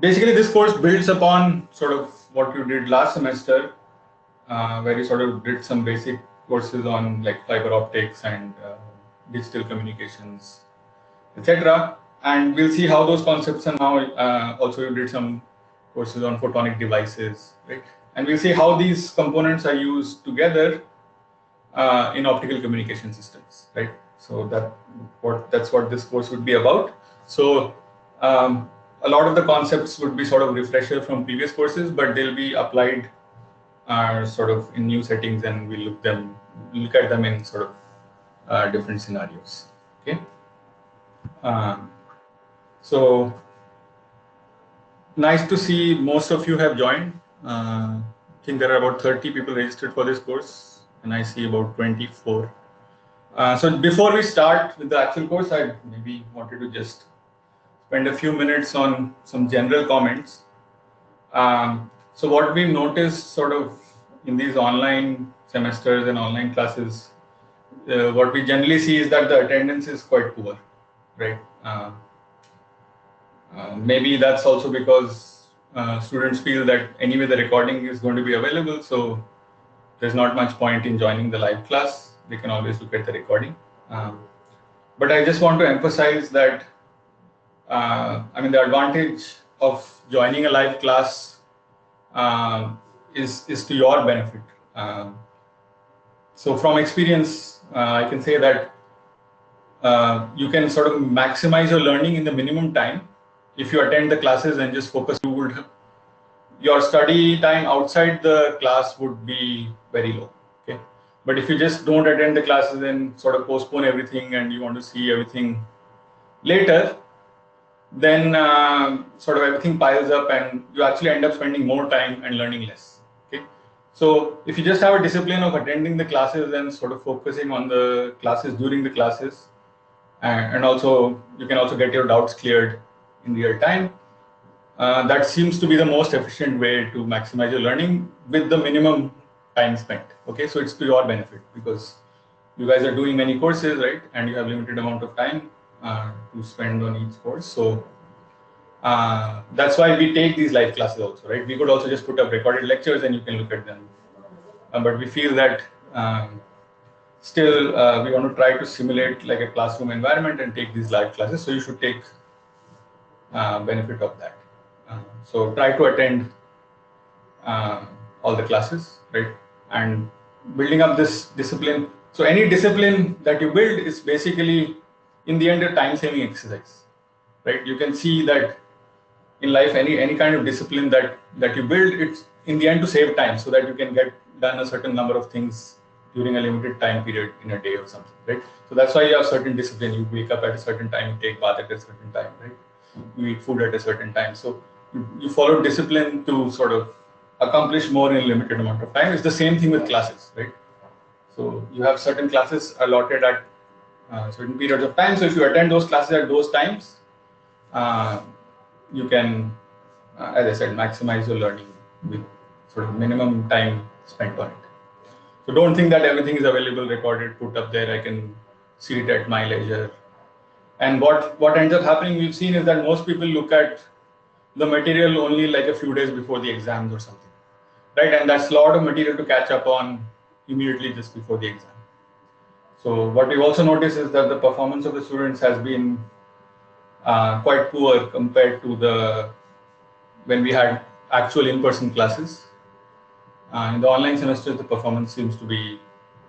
basically this course builds upon sort of what you did last semester, where you sort of did some basic courses on like fiber optics and digital communications, etc. And we'll see how those concepts are now. Also, you did some courses on photonic devices, right? And we'll see how these components are used together in optical communication systems, right? So that's what this course would be about. So a lot of the concepts would be sort of refresher from previous courses, but they'll be applied sort of in new settings, and we'll look at them in sort of different scenarios. Okay. So nice to see most of you have joined. I think there are about 30 people registered for this course, and I see about 24. So before we start with the actual course, I maybe wanted to just spend a few minutes on some general comments. So what we've noticed sort of in these online semesters and online classes, what we generally see is that the attendance is quite poor, right? Maybe that's also because students feel that anyway the recording is going to be available, so there's not much point in joining the live class. They can always look at the recording. But I just want to emphasize that I mean, the advantage of joining a live class is to your benefit. So from experience, I can say that you can sort of maximize your learning in the minimum time if you attend the classes and just focus. Your study time outside the class would be very low. Okay, but if you just don't attend the classes and sort of postpone everything and you want to see everything later, then sort of everything piles up and you actually end up spending more time and learning less. Okay, so if you just have a discipline of attending the classes and sort of focusing on the classes during the classes, and also you can also get your doubts cleared in real time, that seems to be the most efficient way to maximize your learning with the minimum time spent. Okay, so it's to your benefit because you guys are doing many courses, right? And you have limited amount of time to spend on each course. So that's why we take these live classes also, right? We could also just put up recorded lectures and you can look at them. But we feel that still we want to try to simulate like a classroom environment and take these live classes. So you should take benefit of that. So try to attend all the classes, right? And building up this discipline. So any discipline that you build is basically, in the end, a time-saving exercise, right? You can see that in life, any kind of discipline that you build, it's in the end to save time, so that you can get done a certain number of things during a limited time period in a day or something, right? So that's why you have certain discipline. You wake up at a certain time, you take bath at a certain time, right? You eat food at a certain time. So you follow discipline to sort of accomplish more in a limited amount of time. It's the same thing with classes, right? So you have certain classes allotted at certain periods of time. So if you attend those classes at those times, you can, as I said, maximize your learning with sort of minimum time spent on it. So don't think that everything is available, recorded, put up there. I can see it at my leisure. And what ends up happening, we've seen, is that most people look at the material only like a few days before the exams or something, right? And that's a lot of material to catch up on immediately just before the exam. So what we've also noticed is that the performance of the students has been quite poor compared to when we had actual in-person classes. In the online semesters, the performance seems to be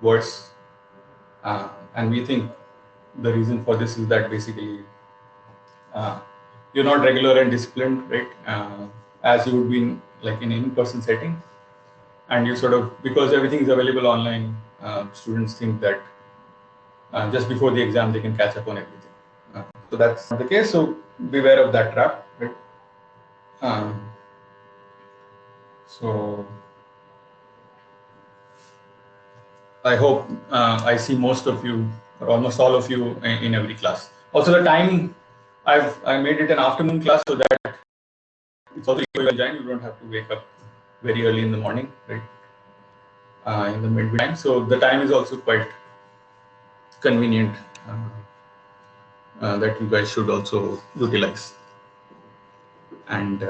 worse. And we think the reason for this is that basically you're not regular and disciplined, right? As you would be in an in-person setting. And you sort of, because everything is available online, students think that just before the exam, they can catch up on everything. So that's not the case. So beware of that trap, right? So I hope I see most of you, or almost all of you, in every class. Also, the time I made it an afternoon class so that it's also easy to join. You don't have to wake up very early in the morning, right? In the midday time. So the time is also quite convenient that you guys should also utilize. And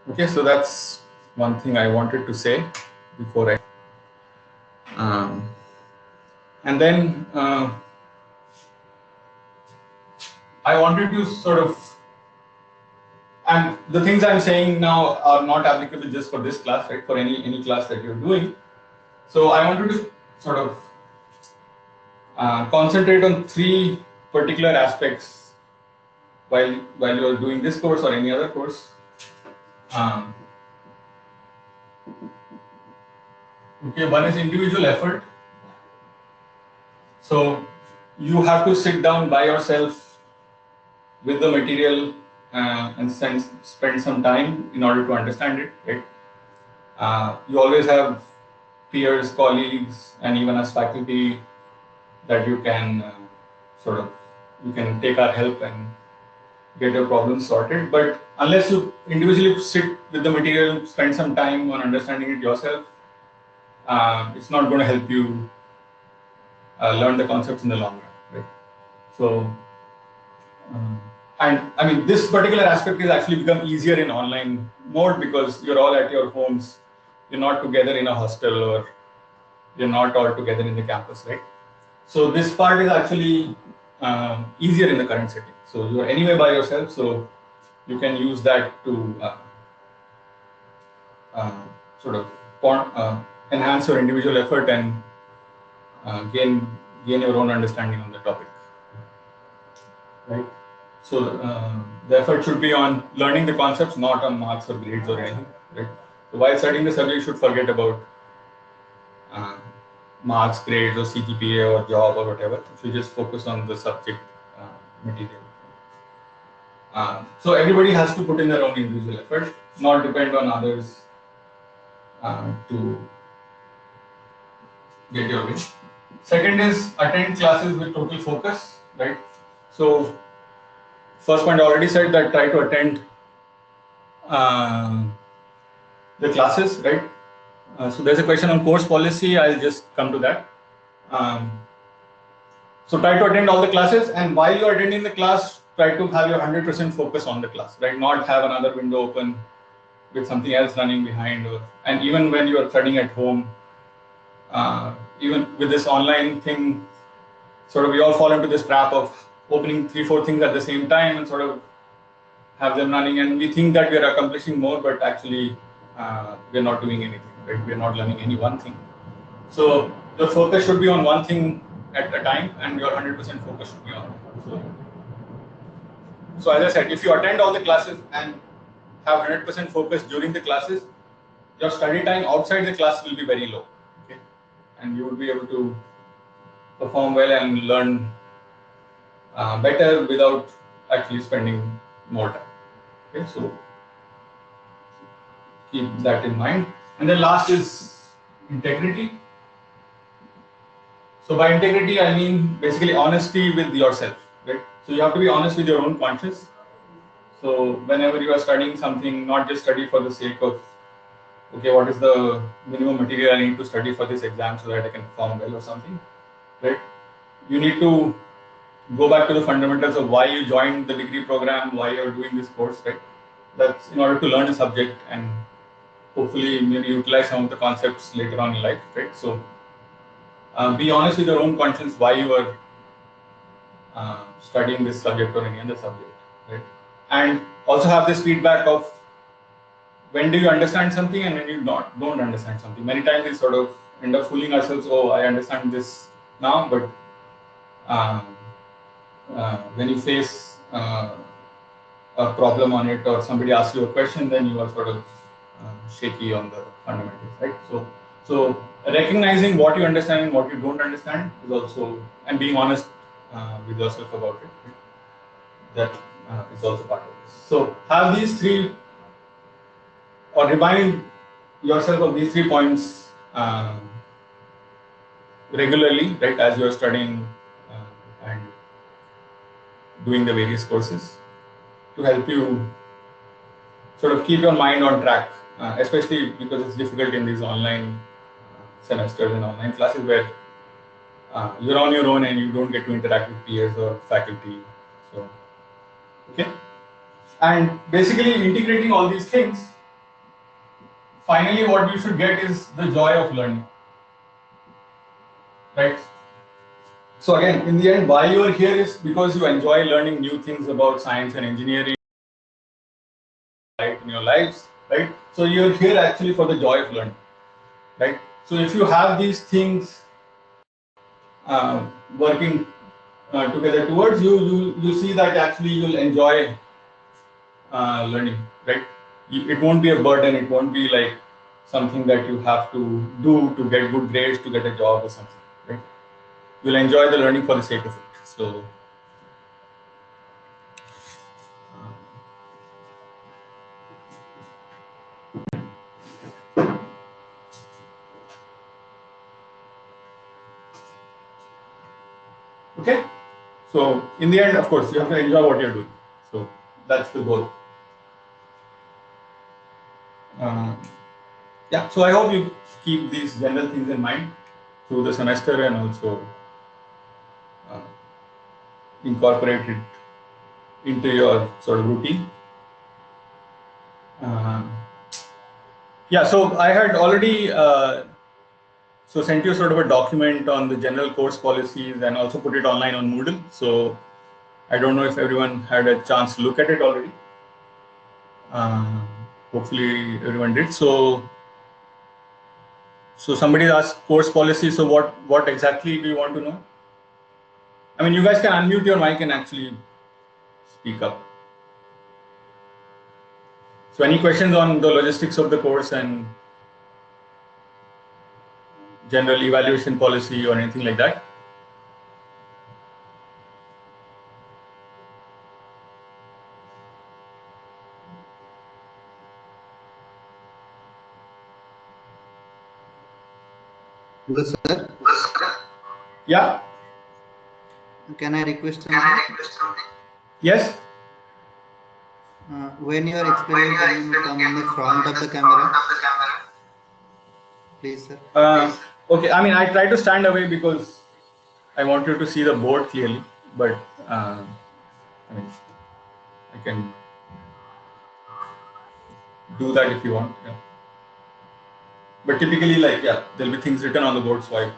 okay, so that's one thing I wanted to say before and then I wanted to sort of, and the things I'm saying now are not applicable just for this class, right? For any class that you're doing. So I wanted to sort of concentrate on three particular aspects while you're doing this course or any other course. Okay, one is individual effort. So you have to sit down by yourself with the material and spend some time in order to understand it, right? You always have peers, colleagues, and even as faculty that you can you can take our help and get your problems sorted. But unless you individually sit with the material, spend some time on understanding it yourself, it's not going to help you learn the concepts in the long run, right? So, and I mean, this particular aspect is actually become easier in online mode because you're all at your homes, you're not together in a hostel, or you're not all together in the campus, right? So this part is actually easier in the current setting. So you're anyway by yourself, so you can use that to sort of enhance your individual effort and gain your own understanding on the topic, right? So the effort should be on learning the concepts, not on marks or grades or anything, right? So while studying the subject, you should forget about marks, grades, or CGPA or job or whatever. If you just focus on the subject material. So everybody has to put in their own individual effort, not depend on others to get your way. Second is attend classes with total focus, right? So first point I already said that try to attend the classes, right? So there's a question on course policy. I'll just come to that. So try to attend all the classes, and while you're attending the class, try to have your 100% focus on the class, right? Not have another window open with something else running behind, and even when you are studying at home, even with this online thing, sort of we all fall into this trap of opening 3-4 things at the same time and sort of have them running, and we think that we are accomplishing more, but actually we're not doing anything, right? We're not learning any one thing. So the focus should be on one thing at a time, and your 100% focus should be on it. So as I said, if you attend all the classes and have 100% focus during the classes, your study time outside the class will be very low, okay? And you will be able to perform well and learn better without actually spending more time, okay? So keep that in mind. And then last is integrity. So by integrity, I mean basically honesty with yourself, right? So you have to be honest with your own conscience. So whenever you are studying something, not just study for the sake of, okay, what is the minimum material I need to study for this exam so that I can perform well or something, right? You need to go back to the fundamentals of why you joined the degree program, why you're doing this course, right? That's in order to learn a subject and hopefully maybe utilize some of the concepts later on in life, right? So be honest with your own conscience why you are studying this subject or any other subject, right? And also have this feedback of when do you understand something and when you don't understand something. Many times we sort of end up fooling ourselves, oh, I understand this now, but when you face a problem on it or somebody asks you a question, then you are sort of shaky on the fundamentals, right? So recognizing what you understand and what you don't understand is also, and being honest with yourself about it, right? That is also part of this. So have these three, or remind yourself of these 3 points regularly, right, as you are studying and doing the various courses, to help you sort of keep your mind on track, especially because it's difficult in these online semesters and online classes where you're on your own and you don't get to interact with peers or faculty. So Okay, and basically integrating all these things, finally what you should get is the joy of learning, right? So again, in the end, why you are here is because you enjoy learning new things about science and engineering in your lives, right? So you're here actually for the joy of learning, right? So if you have these things uh, working together towards you, you see that actually you'll enjoy learning, right? It won't be a burden. It won't be like something that you have to do to get good grades to get a job or something, right? You'll enjoy the learning for the sake of it. So. Okay, so in the end, of course, you have to enjoy what you're doing. So that's the goal. Uh, yeah, so I hope you keep these general things in mind through the semester and also uh, incorporate it into your sort of routine. Uh, yeah, so I had already sent you sort of a document on the general course policies and also put it online on Moodle. So I don't know if everyone had a chance to look at it already. Uh, Hopefully everyone did. So somebody asked course policy. So what exactly do you want to know? I mean, you guys can unmute your mic and actually speak up. So any questions on the logistics of the course and general evaluation policy or anything like that? Hello, sir. Yeah. Can I request something? Yes. When you are explaining, can you come in the front of the camera? Please, sir. Okay. I mean, I try to stand away because I want you to see the board clearly, but I mean, I can do that if you want. Yeah. But typically, like, yeah, there'll be things written on the board, so I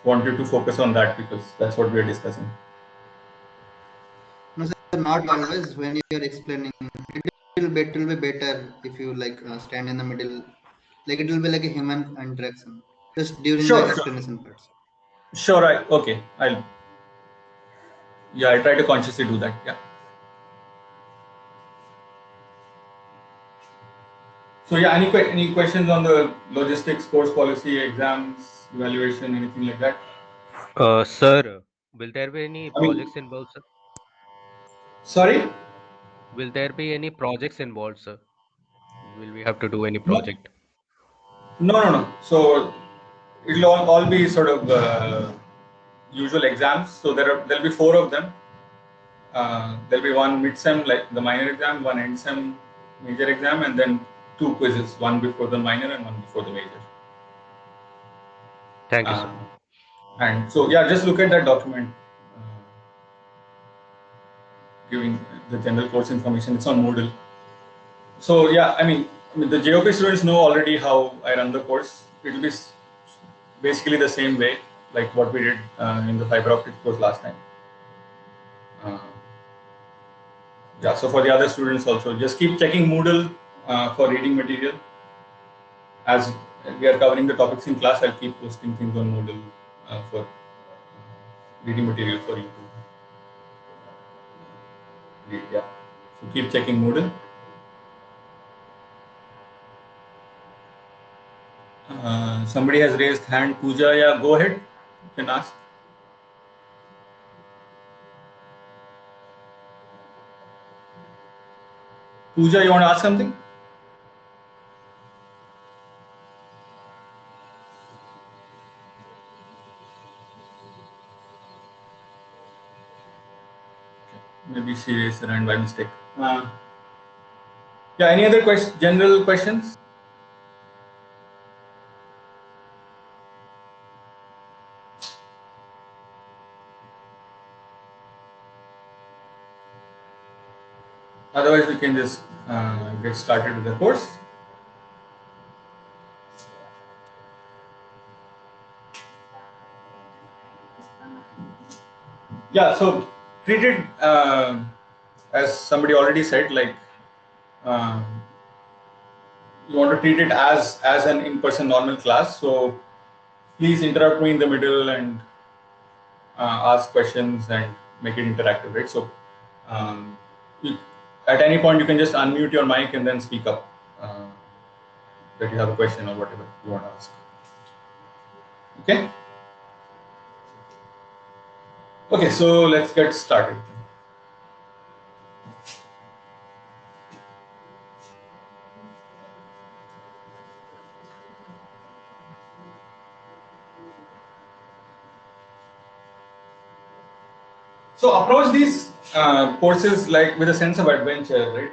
want you to focus on that because that's what we're discussing. No, sir, not always. When you are explaining, it will be better if you like stand in the middle. Like it will be like a human interaction just during the Sure. explanation parts. Sure. Okay. Yeah, I try to consciously do that. Yeah. So yeah, any questions on the logistics, course policy, exams, evaluation, anything like that? Sir, will there be any I mean, projects involved, sir? sorry? Will there be any projects involved, sir? Will we have to do any No, project? no. So it'll all be sort of usual exams. So there'll be four of them. There'll be one mid-sem, like the minor exam, one end-sem major exam, and then two quizzes, one before the minor and one before the major. Thank you, sir. Uh, and so yeah, just look at that document. Giving the general course information. It's on Moodle. So yeah, I mean the JOP students know already how I run the course. It will be basically the same way like what we did in the fiber optics course last time. Uh, yeah, so for the other students also, just keep checking Moodle for reading material. As we are covering the topics in class, I'll keep posting things on Moodle for reading material for you to read. Yeah, so keep checking Moodle. Somebody has raised hand. Pooja, yeah, go ahead. You can ask. Pooja, you want to ask something? Maybe she raised her hand by mistake. Yeah, any other general questions? Otherwise, we can just get started with the course. Yeah, so treat it as somebody already said, like you want to treat it as an in-person normal class. So please interrupt me in the middle and ask questions and make it interactive, right? So you, at any point you can just unmute your mic and then speak up that you have a question or whatever you want to ask. Okay. Okay, so let's get started. So approach these courses like with a sense of adventure, right?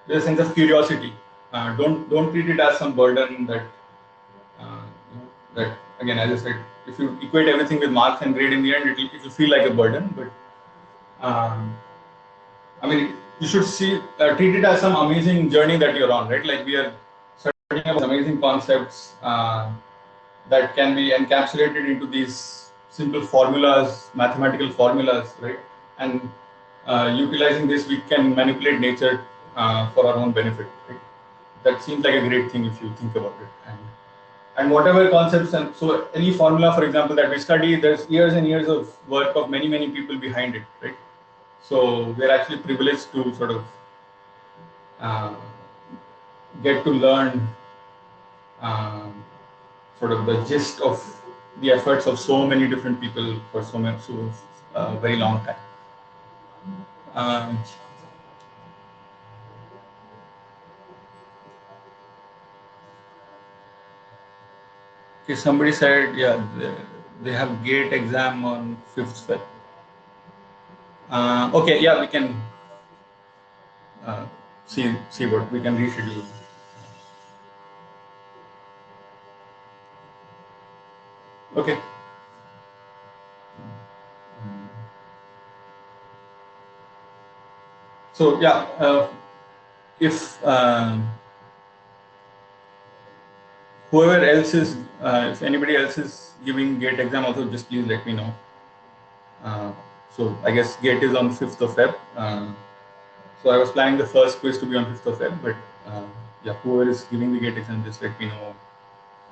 With a sense of curiosity. Don't treat it as some burden that that again, as I said, if you equate everything with marks and grade in the end, it will feel like a burden. But I mean, you should treat it as some amazing journey that you're on, right? Like we are studying about amazing concepts that can be encapsulated into these simple formulas, mathematical formulas, right? And utilizing this, we can manipulate nature for our own benefit. Right? That seems like a great thing if you think about it. And whatever concepts, and so any formula, for example, that we study, there's years and years of work of many people behind it, right? So we're actually privileged to sort of get to learn sort of the gist of the efforts of so many different people for so very long time. Okay, somebody said, yeah, they have GATE exam on 5th Feb. Okay, yeah, we can see what we can reschedule. Okay. So yeah, if whoever else is, if anybody else is giving GATE exam, also just please let me know. So I guess GATE is on 5th of Feb. So I was planning the first quiz to be on 5th of Feb, but yeah, whoever is giving the GATE exam, just let me know,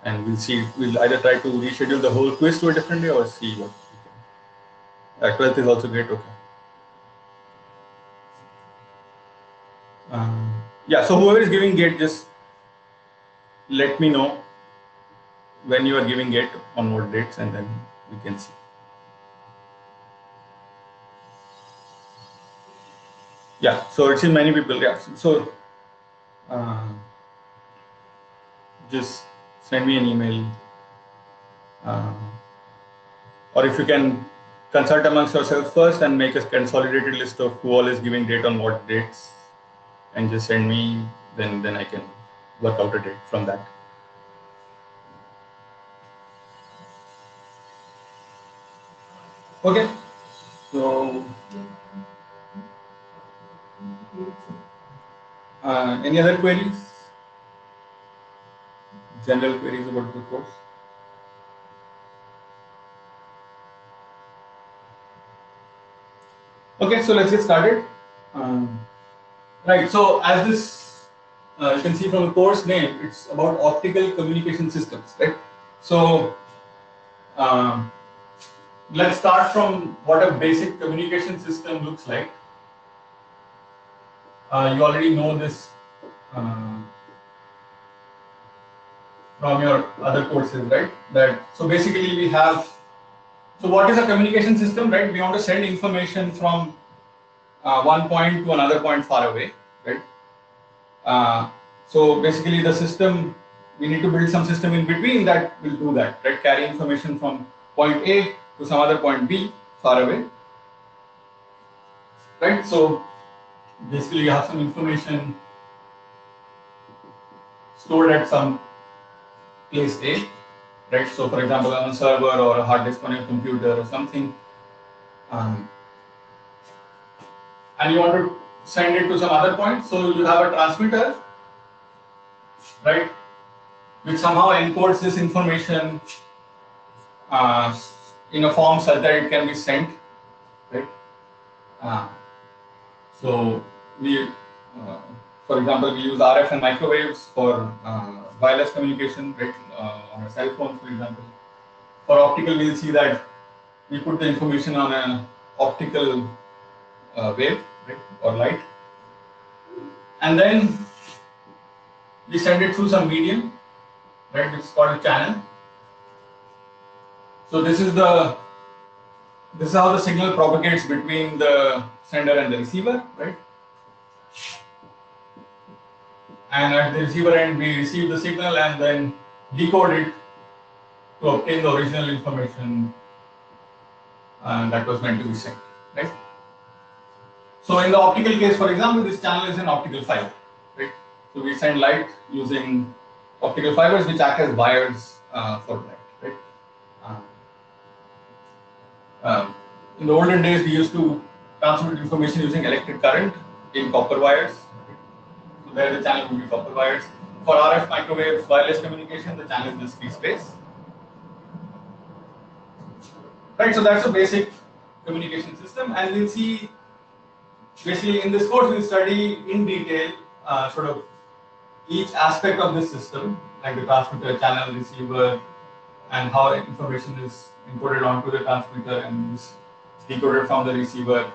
and we'll see. We'll either try to reschedule the whole quiz to a different day or see what we can. 12th is also great. Okay. Yeah. So whoever is giving GATE, just let me know when you are giving GATE on what dates, and then we can see. Yeah. So it's in many people. Yeah. So just send me an email. Or if you can consult amongst yourselves first and make a consolidated list of who all is giving date on what dates, and just send me, then I can work out a date from that. Okay. So any other queries? General queries about the course? Okay, so let's get started. Right, so as this, you can see from the course name, it's about optical communication systems, right? So let's start from what a basic communication system looks like. You already know this from your other courses, right? So basically we have, so what is a communication system, right? We want to send information from one point to another point far away, right? So basically the system, we need to build some system in between that will do that, right? Carry information from point A to some other point B far away, right? So basically you have some information stored at some place A, right? So for example, on a server or a hard disk on your computer or something, and you want to send it to some other point. So you have a transmitter, right, which somehow encodes this information in a form such that it can be sent, right? So we, for example, we use RF and microwaves for wireless communication, right, on a cell phone, for example. For optical, we'll see that we put the information on an optical wave, right, or light, and then we send it through some medium, right, which is called a channel. So this is how the signal propagates between the sender and the receiver, right? And at the receiver end, we receive the signal and then decode it to obtain the original information that was meant to be sent, right? So in the optical case, for example, this channel is an optical fiber, right? So we send light using optical fibers which act as wires for light, right? In the olden days, we used to transmit information using electric current in copper wires. So there the channel would be copper wires. For RF microwave wireless communication, the channel is free space. Right, so that's a basic communication system, and we'll see basically in this course we'll study in detail sort of each aspect of this system, like the transmitter, channel, receiver, and how information is encoded onto the transmitter and is decoded from the receiver.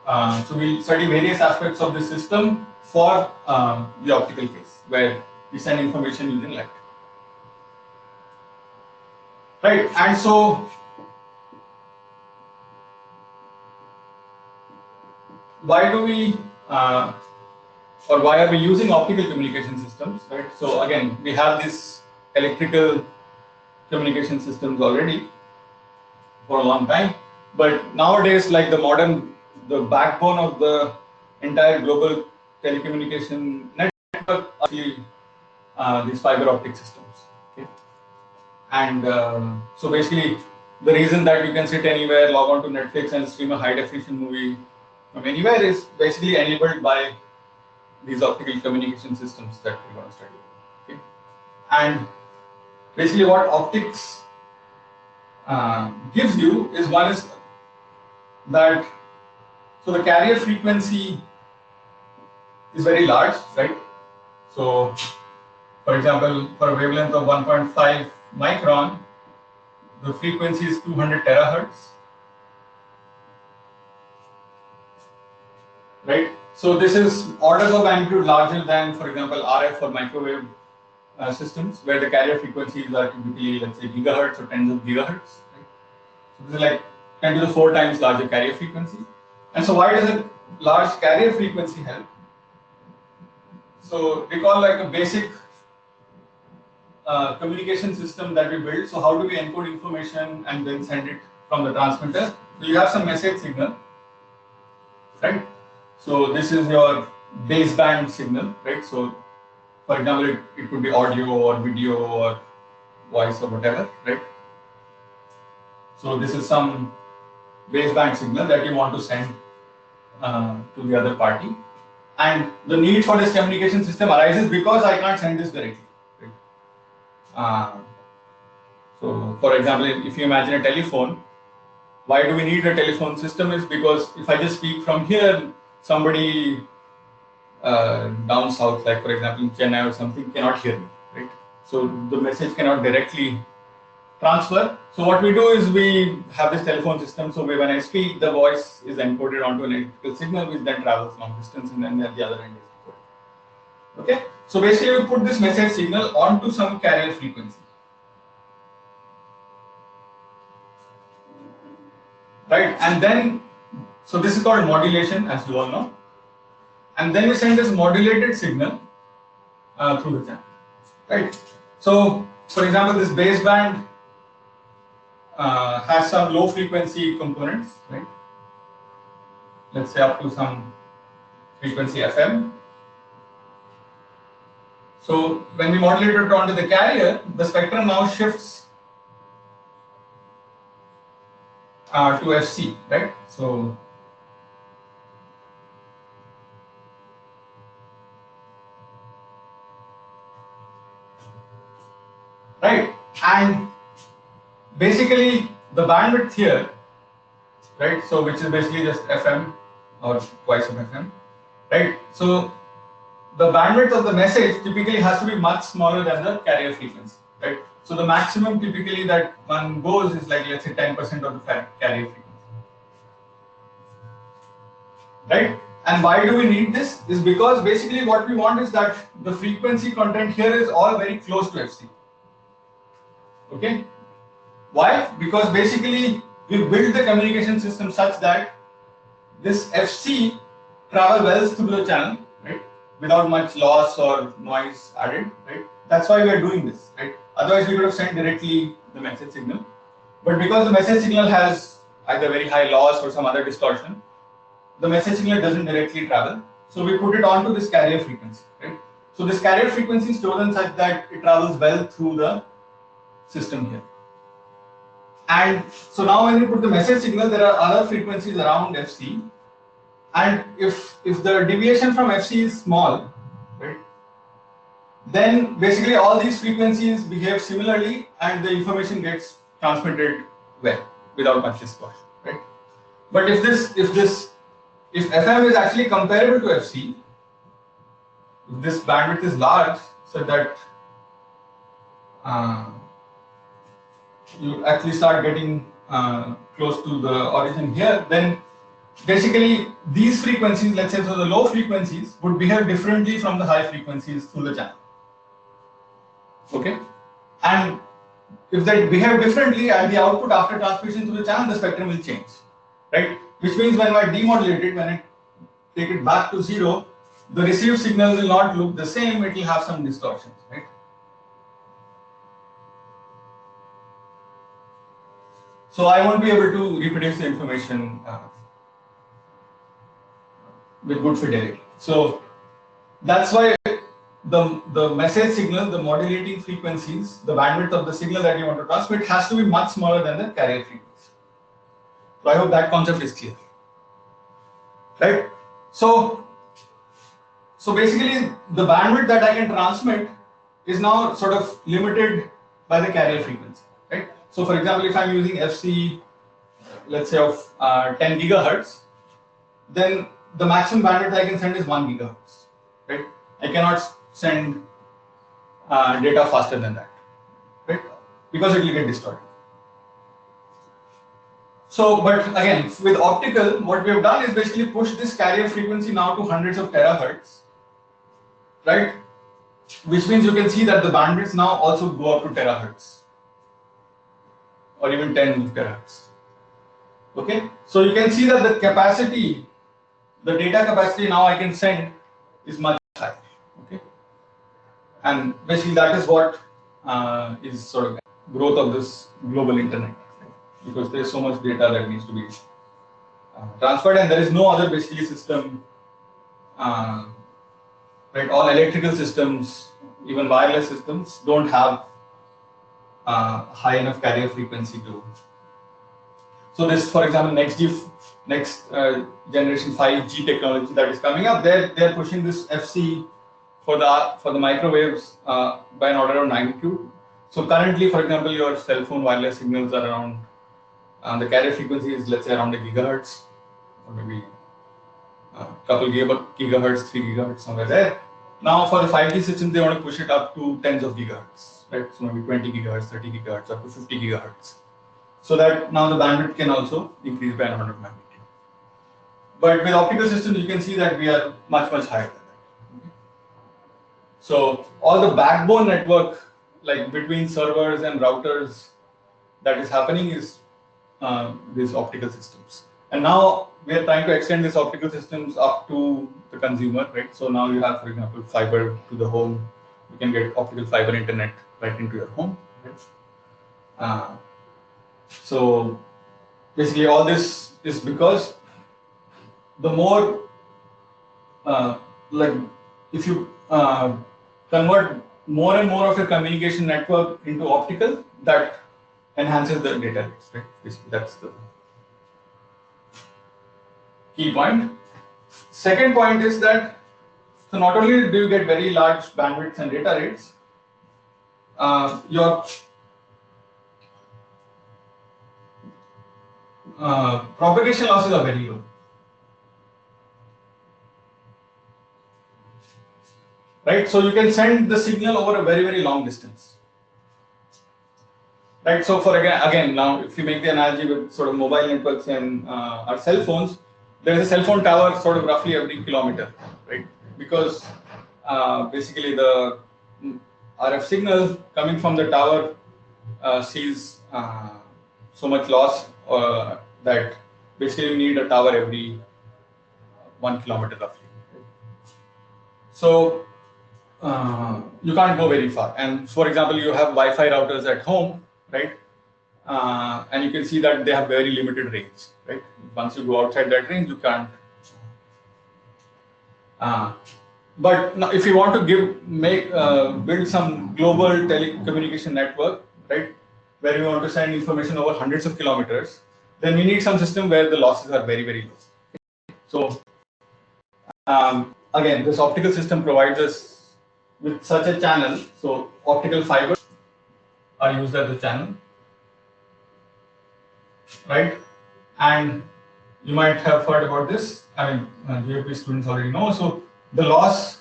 So we'll study various aspects of this system for the optical case, where we send information using light. Right, and so why do we or why are we using optical communication systems, right? So again, we have these electrical communication systems already for a long time, but nowadays, like the backbone of the entire global telecommunication network are these fiber optic systems. Okay? And so basically, the reason that you can sit anywhere, log on to Netflix and stream a high definition movie from anywhere is basically enabled by these optical communication systems that we're going to study. Okay? And basically what optics gives you is one is that, so the carrier frequency is very large, right? So for example, for a wavelength of 1.5 micron, the frequency is 200 terahertz, right? So this is orders of magnitude larger than, for example, RF or microwave systems, where the carrier frequencies are typically, let's say, gigahertz or tens of gigahertz. Right? So this is like 10 to the 4 times larger carrier frequency. And so why does a large carrier frequency help? So recall like a basic communication system that we build. So how do we encode information and then send it from the transmitter? So you have some message signal, right? So this is your baseband signal, right? So for example, it could be audio or video or voice or whatever, right? So this is some baseband signal that you want to send to the other party. And the need for this communication system arises because I can't send this directly. Right? So for example, if you imagine a telephone, why do we need a telephone system is because if I just speak from here, somebody down south, like for example in Chennai or something, cannot hear me, right? So the message cannot directly transfer. So what we do is we have this telephone system. So when I speak, the voice is encoded onto an electrical signal, which then travels long distance, and then at the other end is encoded. Okay. So basically, we put this message signal onto some carrier frequency, right? And then, so this is called modulation, as you all know. And then we send this modulated signal through the channel, right? So, for example, this baseband has some low frequency components, right? Let's say up to some frequency FM. So when we modulate it onto the carrier, the spectrum now shifts to FC, right? So And basically the bandwidth here, right? So which is basically just FM or twice of FM, right? So the bandwidth of the message typically has to be much smaller than the carrier frequency, right? So the maximum typically that one goes is like, let's say 10% of the carrier frequency, right? And why do we need this? Is because basically what we want is that the frequency content here is all very close to FC. Okay? Why? Because basically we build the communication system such that this FC travel well through the channel, right? Without much loss or noise added, right? That's why we are doing this, right? Otherwise we would have sent directly the message signal. But because the message signal has either very high loss or some other distortion, the message signal doesn't directly travel. So we put it onto this carrier frequency, right? So this carrier frequency is chosen such that it travels well through the system here. And so now when you put the message signal, there are other frequencies around FC. And if the deviation from FC is small, right, then basically all these frequencies behave similarly and the information gets transmitted well without much distortion, right? But if FM is actually comparable to FC, if this bandwidth is large so that you actually start getting close to the origin here, then basically these frequencies, let's say, so the low frequencies would behave differently from the high frequencies through the channel. Okay? And if they behave differently at the output after transmission through the channel, the spectrum will change, right? Which means when I demodulate it, when I take it back to zero, the received signal will not look the same, it will have some distortions, right? So I won't be able to reproduce the information with good fidelity. So that's why the message signal, the modulating frequencies, the bandwidth of the signal that you want to transmit has to be much smaller than the carrier frequency. So I hope that concept is clear, right? So basically the bandwidth that I can transmit is now sort of limited by the carrier frequency, right? So for example, if I'm using FC, let's say of 10 gigahertz, then the maximum bandwidth I can send is 1 gigahertz, right? I cannot send data faster than that, right? Because it will get distorted. So, but again, with optical, what we have done is basically push this carrier frequency now to hundreds of terahertz, right? Which means you can see that the bandwidths now also go up to terahertz or even 10 terahertz. Okay, so you can see that the capacity, the data capacity now I can send is much higher. Okay, and basically that is what is sort of growth of this global internet, right? Because there is so much data that needs to be transferred, and there is no other basically system, right? All electrical systems, even wireless systems, don't have high enough carrier frequency to. So this, for example, next generation 5G technology that is coming up, they're pushing this FC for the microwaves by an order of magnitude. So currently, for example, your cell phone wireless signals are around, the carrier frequency is, let's say, around a gigahertz, or maybe a couple gigahertz, 3 gigahertz, somewhere there. Now for the 5G systems, they want to push it up to tens of gigahertz, right? So maybe 20 gigahertz, 30 gigahertz, up to 50 gigahertz. So that now the bandwidth can also increase by an order of magnitude. But with optical systems, you can see that we are much, much higher than that. Okay. So all the backbone network, like between servers and routers, that is happening is these optical systems. And now we are trying to extend these optical systems up to the consumer, right? So now you have, for example, fiber to the home. You can get optical fiber internet right into your home, right? So basically all this is because the more, like if you convert more and more of your communication network into optical, that enhances the data rates, right? Basically that's the key point. Second point is that, so not only do you get very large bandwidths and data rates, your propagation losses are very low. Right, so you can send the signal over a very, very long distance. Right, so for again now, if you make the analogy with sort of mobile networks and our cell phones, there is a cell phone tower sort of roughly every kilometer, right? Because basically the RF signal coming from the tower sees so much loss that basically you need a tower every 1 kilometer roughly. So you can't go very far. And for example, you have Wi-Fi routers at home, right? And you can see that they have very limited range, right? Once you go outside that range, you can't. But now if you want to build some global telecommunication network, right, where you want to send information over hundreds of kilometers, then you need some system where the losses are very, very low. So again, this optical system provides us with such a channel. So optical fibers are used as a channel, right? And you might have heard about this. I mean, Jan-Apr students already know. So the loss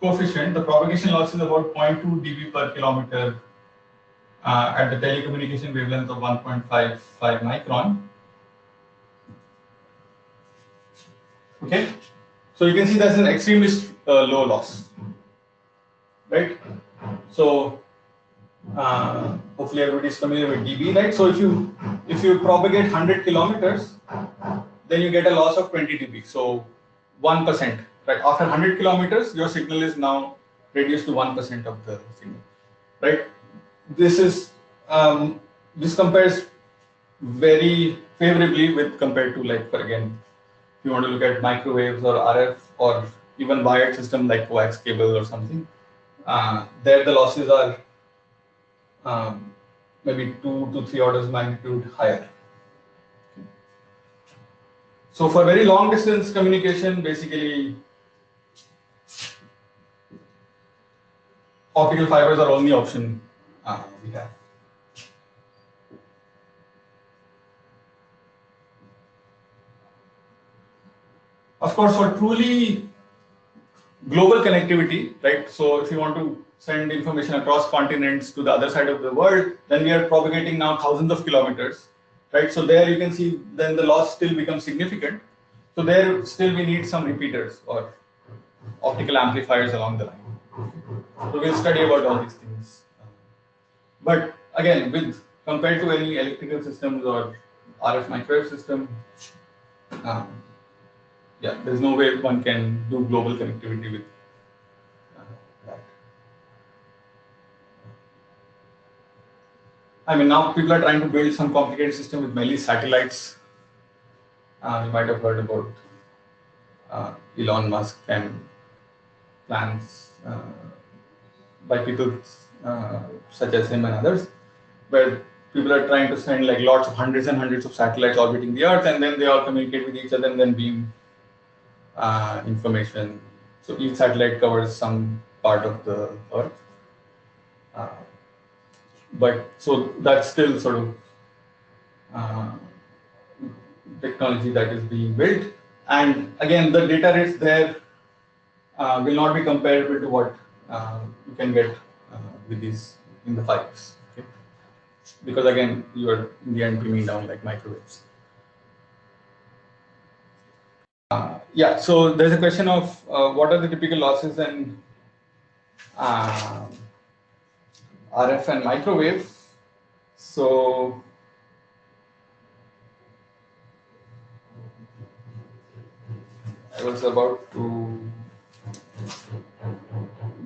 coefficient, the propagation loss is about 0.2 dB per kilometer at the telecommunication wavelength of 1.55 micron. Okay, so you can see that's an extremely low loss, right? So hopefully everybody is familiar with dB, right? So if you propagate 100 kilometers, then you get a loss of 20 dB. So 1%, right? After 100 kilometers, your signal is now reduced to 1% of the signal, right? This is this compares very favorably with compared to, like, for again, if you want to look at microwaves or RF or even wired system like coax cable or something, there the losses are maybe 2 to 3 orders of magnitude higher. So for very long distance communication, basically optical fibers are only option we have. Of course, for truly global connectivity, right? So if you want to send information across continents to the other side of the world, then we are propagating now thousands of kilometers, right? So there you can see then the loss still becomes significant. So there still we need some repeaters or optical amplifiers along the line. So we'll study about all these things. But again, compared to any electrical systems or RF microwave system, yeah, there's no way one can do global connectivity with that. I mean, now people are trying to build some complicated system with mainly satellites. You might have heard about Elon Musk and plans by people such as him and others, where people are trying to send like lots of hundreds and hundreds of satellites orbiting the Earth, and then they all communicate with each other and then beam information. So each satellite covers some part of the Earth. But so that's still sort of technology that is being built. And again, the data rates there will not be comparable to what you can get with these in the fibers. Okay? Because again, you are in the end beaming down like microwaves. Yeah, so there's a question of what are the typical losses in RF and microwave. So I was about to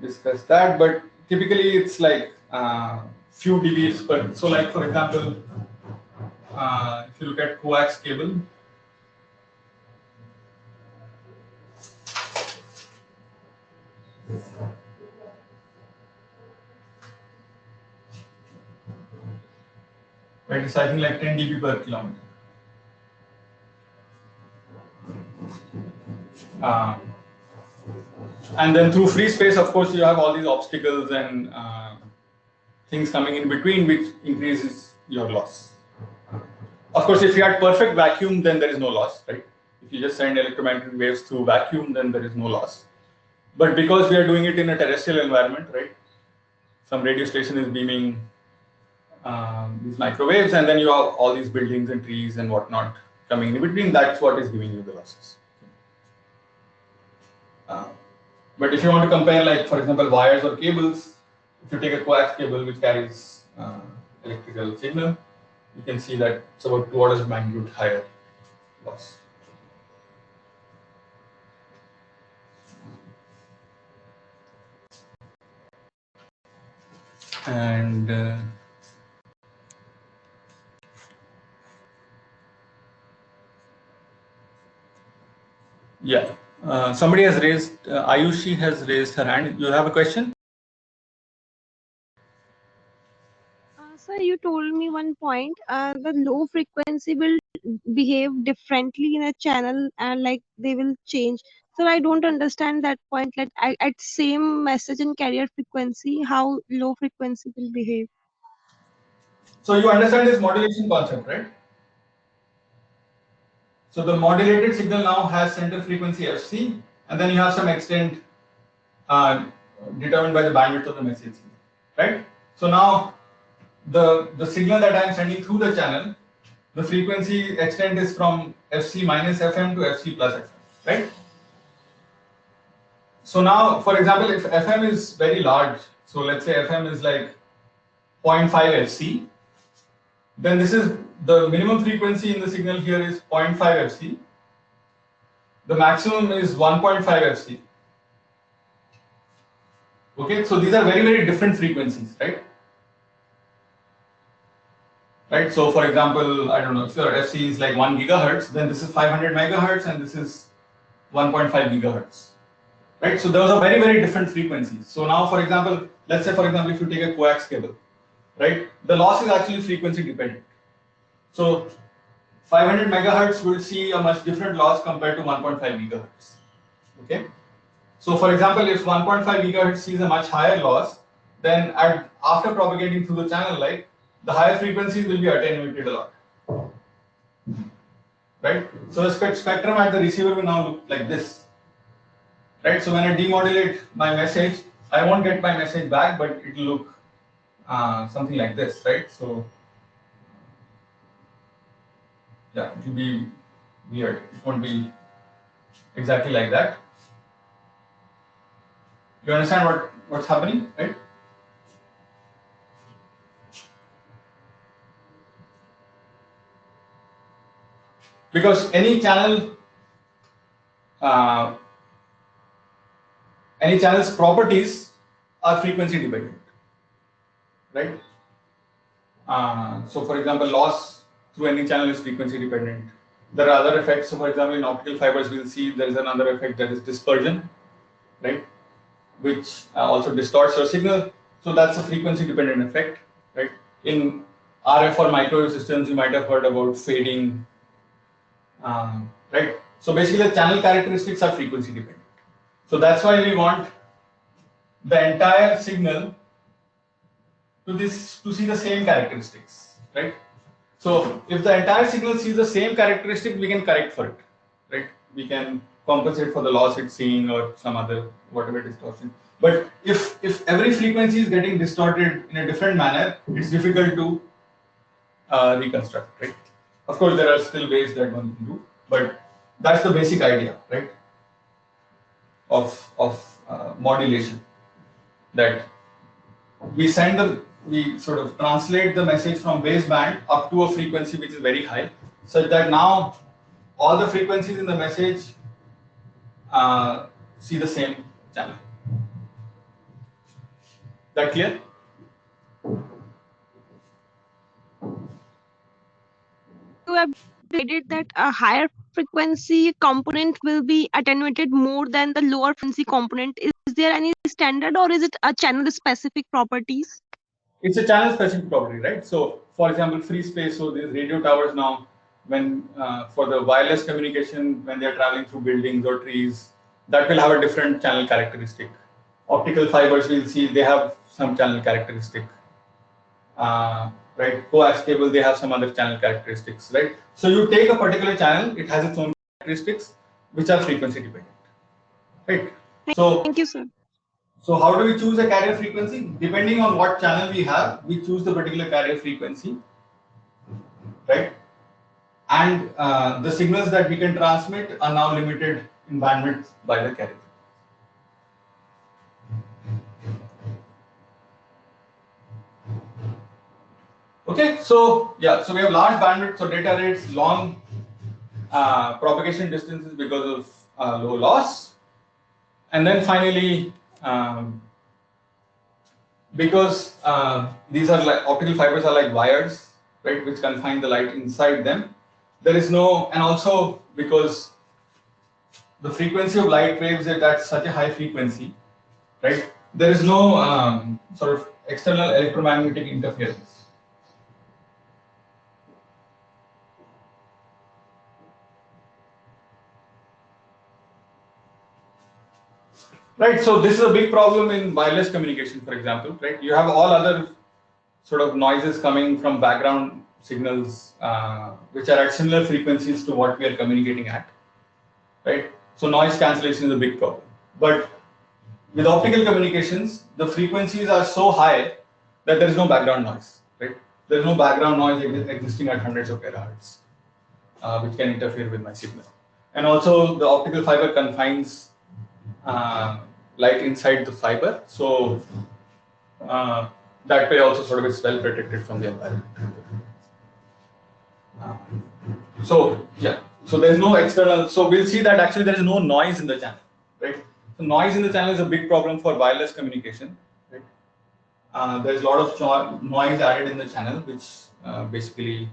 discuss that, but typically it's like few dBs per. So like for example, if you look at coax cable, right, it's I think like 10 dB per kilometer. And then through free space, of course, you have all these obstacles and things coming in between, which increases your loss. Of course, if you had perfect vacuum, then there is no loss, right? If you just send electromagnetic waves through vacuum, then there is no loss. But because we are doing it in a terrestrial environment, right? Some radio station is beaming these microwaves, and then you have all these buildings and trees and whatnot coming in between. That's what is giving you the losses. But if you want to compare, like for example, wires or cables, if you take a coax cable which carries electrical signal, you can see that it's about 2 orders of magnitude higher loss. And yeah, somebody has raised, Ayushi has raised her hand. You have a question? Sir, you told me one point, the low frequency will behave differently in a channel and like they will change. So I don't understand that point. Like at same message and carrier frequency, how low frequency will behave. So you understand this modulation concept, right? So the modulated signal now has center frequency FC, and then you have some extent determined by the bandwidth of the message, right? So now the signal that I am sending through the channel, the frequency extent is from FC minus FM to FC plus FM, right? So now, for example, if FM is very large, so let's say FM is like 0.5 FC, then this is the minimum frequency in the signal here is 0.5 FC. The maximum is 1.5 FC. Okay, so these are very, very different frequencies, right? Right. So, for example, I don't know, if your FC is like 1 gigahertz, then this is 500 megahertz, and this is 1.5 gigahertz. Right. So those are very, very different frequencies. So now, for example, let's say, for example, if you take a coax cable, right, the loss is actually frequency dependent. So 500 megahertz will see a much different loss compared to 1.5 gigahertz. Okay. So, for example, if 1.5 gigahertz sees a much higher loss, then after propagating through the channel, like the higher frequencies will be attenuated a lot. Right. So the spectrum at the receiver will now look like this. Right. So when I demodulate my message, I won't get my message back, but it will look something like this, right? So yeah, it will be weird. It won't be exactly like that. You understand what's happening, right? Because any channel's properties are frequency dependent, right? So, for example, loss through any channel is frequency dependent. There are other effects. So, for example, in optical fibers, we'll see there is another effect that is dispersion, right? Which also distorts your signal. So that's a frequency dependent effect, right? In RF or microwave systems, you might have heard about fading, right? So basically, the channel characteristics are frequency dependent. So that's why we want the entire signal to see the same characteristics, right? So if the entire signal sees the same characteristic, we can correct for it, right? We can compensate for the loss it's seeing or some other whatever distortion. But if every frequency is getting distorted in a different manner, it's difficult to reconstruct, right? Of course, there are still ways that one can do, but that's the basic idea, right? Of modulation, that we sort of translate the message from baseband up to a frequency which is very high, such that now all the frequencies in the message see the same channel. That clear? You have stated that a higher frequency component will be attenuated more than the lower frequency component. Is there any standard or is it a channel specific properties? It's a channel specific property, right? So, for example, free space. So these radio towers now, when for the wireless communication, when they are traveling through buildings or trees, that will have a different channel characteristic. Optical fibers, we'll see they have some channel characteristic, right? Coax cable, they have some other channel characteristics, right? So you take a particular channel, it has its own characteristics, which are frequency dependent, right? Thank you, sir. So how do we choose a carrier frequency? Depending on what channel we have, we choose the particular carrier frequency, right? And the signals that we can transmit are now limited in bandwidth by the carrier. Okay, so yeah, so we have large bandwidth, so data rates, long propagation distances because of low loss, and then finally, because these are like optical fibers are like wires, right, which confine the light inside them. There is no, and also because the frequency of light waves is at such a high frequency, right? There is no sort of external electromagnetic interference. Right, so this is a big problem in wireless communication, for example, right? You have all other sort of noises coming from background signals, which are at similar frequencies to what we are communicating at, right? So noise cancellation is a big problem. But with optical communications, the frequencies are so high that there is no background noise, right? There is no background noise existing at hundreds of terahertz, which can interfere with my signal. And also the optical fiber confines light inside the fiber, so that way also sort of is well protected from the environment. So yeah, so there is no external, so we'll see that actually there is no noise in the channel, right? So noise in the channel is a big problem for wireless communication, right? There is a lot of noise added in the channel, which basically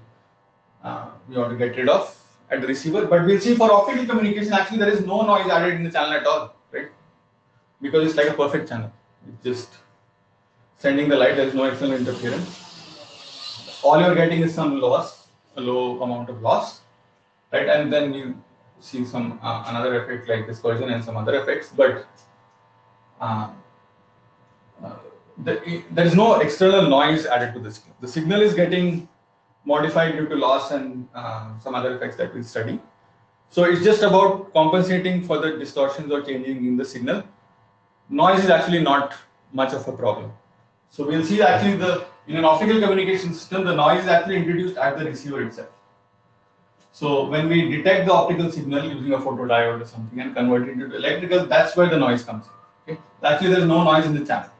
we want to get rid of at the receiver. But we'll see for optical communication, actually there is no noise added in the channel at all, right? Because it's like a perfect channel. It's just sending the light, there is no external interference. All you're getting is some loss, a low amount of loss, right? And then you see some another effect like dispersion and some other effects, but there is no external noise added to the signal. The signal is getting modified due to loss and some other effects that we study. So it's just about compensating for the distortions or changing in the signal. Noise is actually not much of a problem. So we'll see actually in an optical communication system, the noise is actually introduced at the receiver itself. So when we detect the optical signal using a photodiode or something and convert it into electrical, that's where the noise comes in. Okay? Actually, there's no noise in the channel.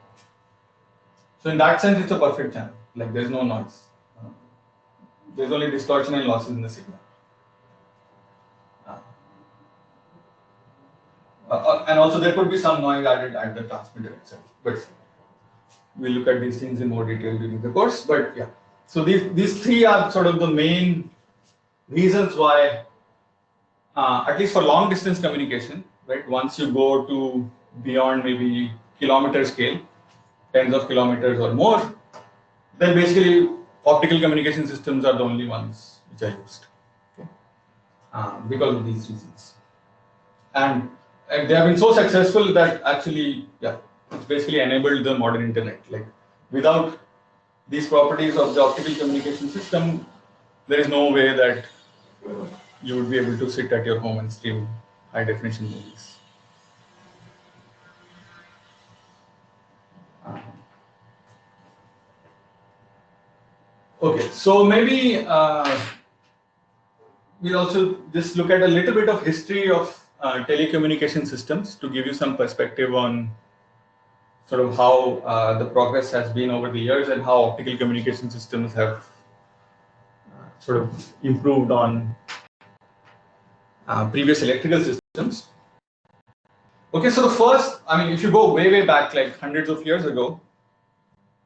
So in that sense, it's a perfect channel. Like there's no noise. There's only distortion and losses in the signal. And also there could be some noise added at the transmitter itself. But we'll look at these things in more detail during the course. But yeah, so these three are sort of the main reasons why, at least for long distance communication, right? Once you go to beyond maybe kilometer scale, tens of kilometers or more, then basically optical communication systems are the only ones which are used, okay? Because of these reasons. And they have been so successful that actually, yeah, it's basically enabled the modern internet. Like without these properties of the optical communication system, there is no way that you would be able to sit at your home and stream high definition movies. Okay, so maybe we'll also just look at a little bit of history of telecommunication systems to give you some perspective on sort of how the progress has been over the years and how optical communication systems have sort of improved on previous electrical systems. Okay, so the first, I mean, if you go way back, like hundreds of years ago,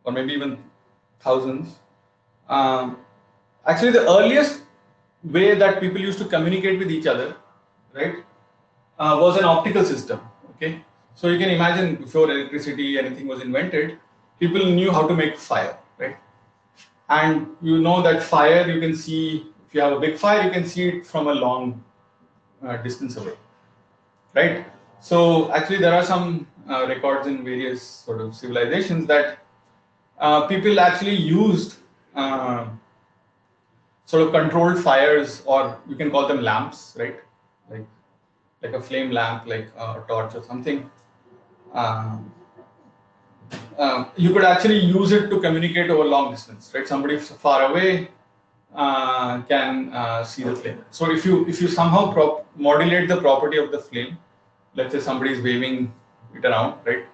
or maybe even thousands, actually the earliest way that people used to communicate with each other, right, was an optical system. Okay, so you can imagine before electricity, anything was invented, people knew how to make fire, right? And you know that fire, you can see, if you have a big fire, you can see it from a long distance away, right? So actually there are some records in various sort of civilizations that people actually used sort of controlled fires, or you can call them lamps, right? Like a flame lamp, like a torch or something. You could actually use it to communicate over long distance, right? Somebody far away can see the flame. So if you somehow modulate the property of the flame, let's say somebody is waving it around, right?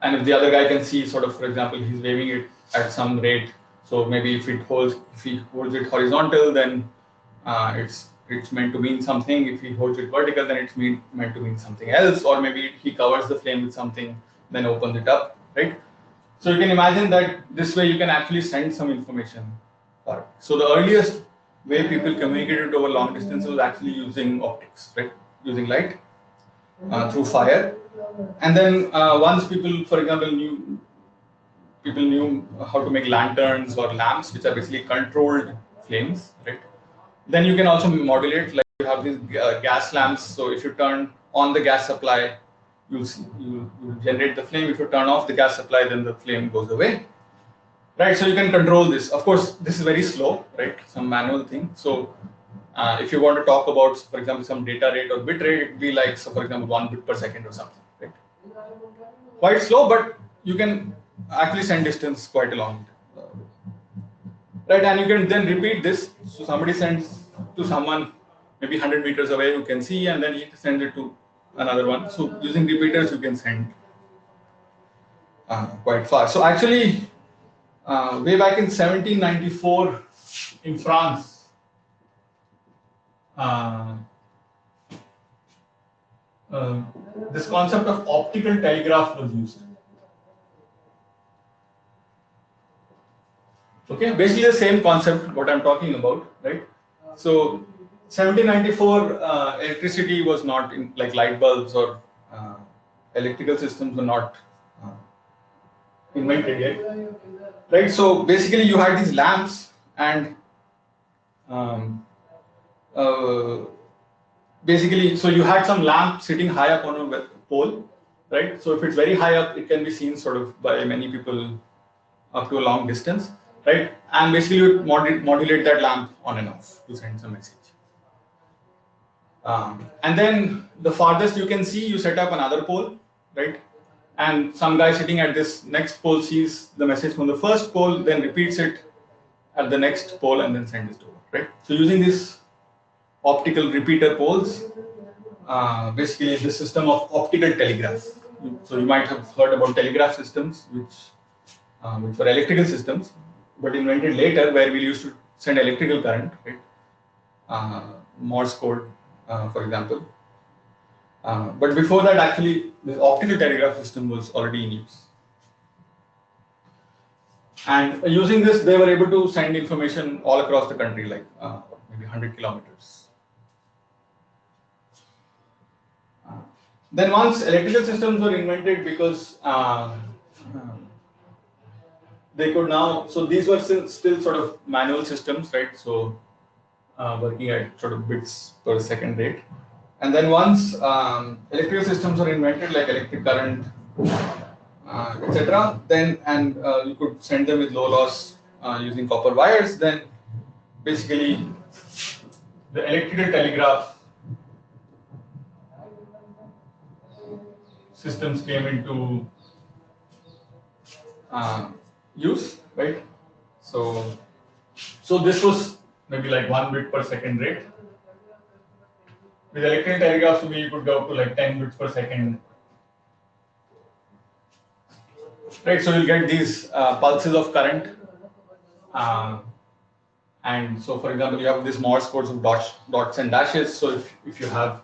And if the other guy can see, sort of, for example, he's waving it at some rate. So maybe if he holds it horizontal, then it's meant to mean something. If he holds it vertical, then it's meant to mean something else. Or maybe he covers the flame with something, then opens it up, right? So you can imagine that this way you can actually send some information. So the earliest way people communicated over long distance was actually using optics, right? Using light through fire. And then once people, for example, knew how to make lanterns or lamps, which are basically controlled flames, right? Then you can also modulate, like you have these gas lamps. So if you turn on the gas supply, you'll generate the flame. If you turn off the gas supply, then the flame goes away, right? So you can control this. Of course, this is very slow, right? Some manual thing. So if you want to talk about, for example, some data rate or bit rate, it'd be like, so for example, 1 bit per second or something, right? Quite slow, but you can actually send distance quite a long, right? And you can then repeat this. So somebody sends to someone maybe 100 meters away who can see, and then he sends it to another one. So using repeaters, you can send quite fast. So actually, way back in 1794 in France, this concept of optical telegraph was used. Okay, basically the same concept what I'm talking about, right? So 1794, electricity was not in, like light bulbs or electrical systems were not invented yet, right? So basically you had these lamps, and basically, so you had some lamp sitting high up on a pole, right? So if it's very high up, it can be seen sort of by many people up to a long distance, right? And basically you modulate that lamp on and off to send some message. And then the farthest you can see, you set up another pole, right? And some guy sitting at this next pole sees the message from the first pole, then repeats it at the next pole, and then sends it over, right? So using these optical repeater poles, basically the system of optical telegraph. So you might have heard about telegraph systems, which were electrical systems, but invented later, where we used to send electrical current, right? Morse code, for example. But before that, actually, the optical telegraph system was already in use. And using this, they were able to send information all across the country, like maybe 100 kilometers. Then once electrical systems were invented, because they could now, so these were still sort of manual systems, right? So working at sort of bits per second rate. And then once electrical systems were invented, like electric current, etc., then you could send them with low loss using copper wires. Then basically the electrical telegraph systems came into use, right? So this was maybe like 1 bit per second rate. With electrical telegraphs, maybe you could go up to like 10 bits per second. Right, so you'll get these pulses of current. And so, for example, you have this Morse codes of dots and dashes. So if you have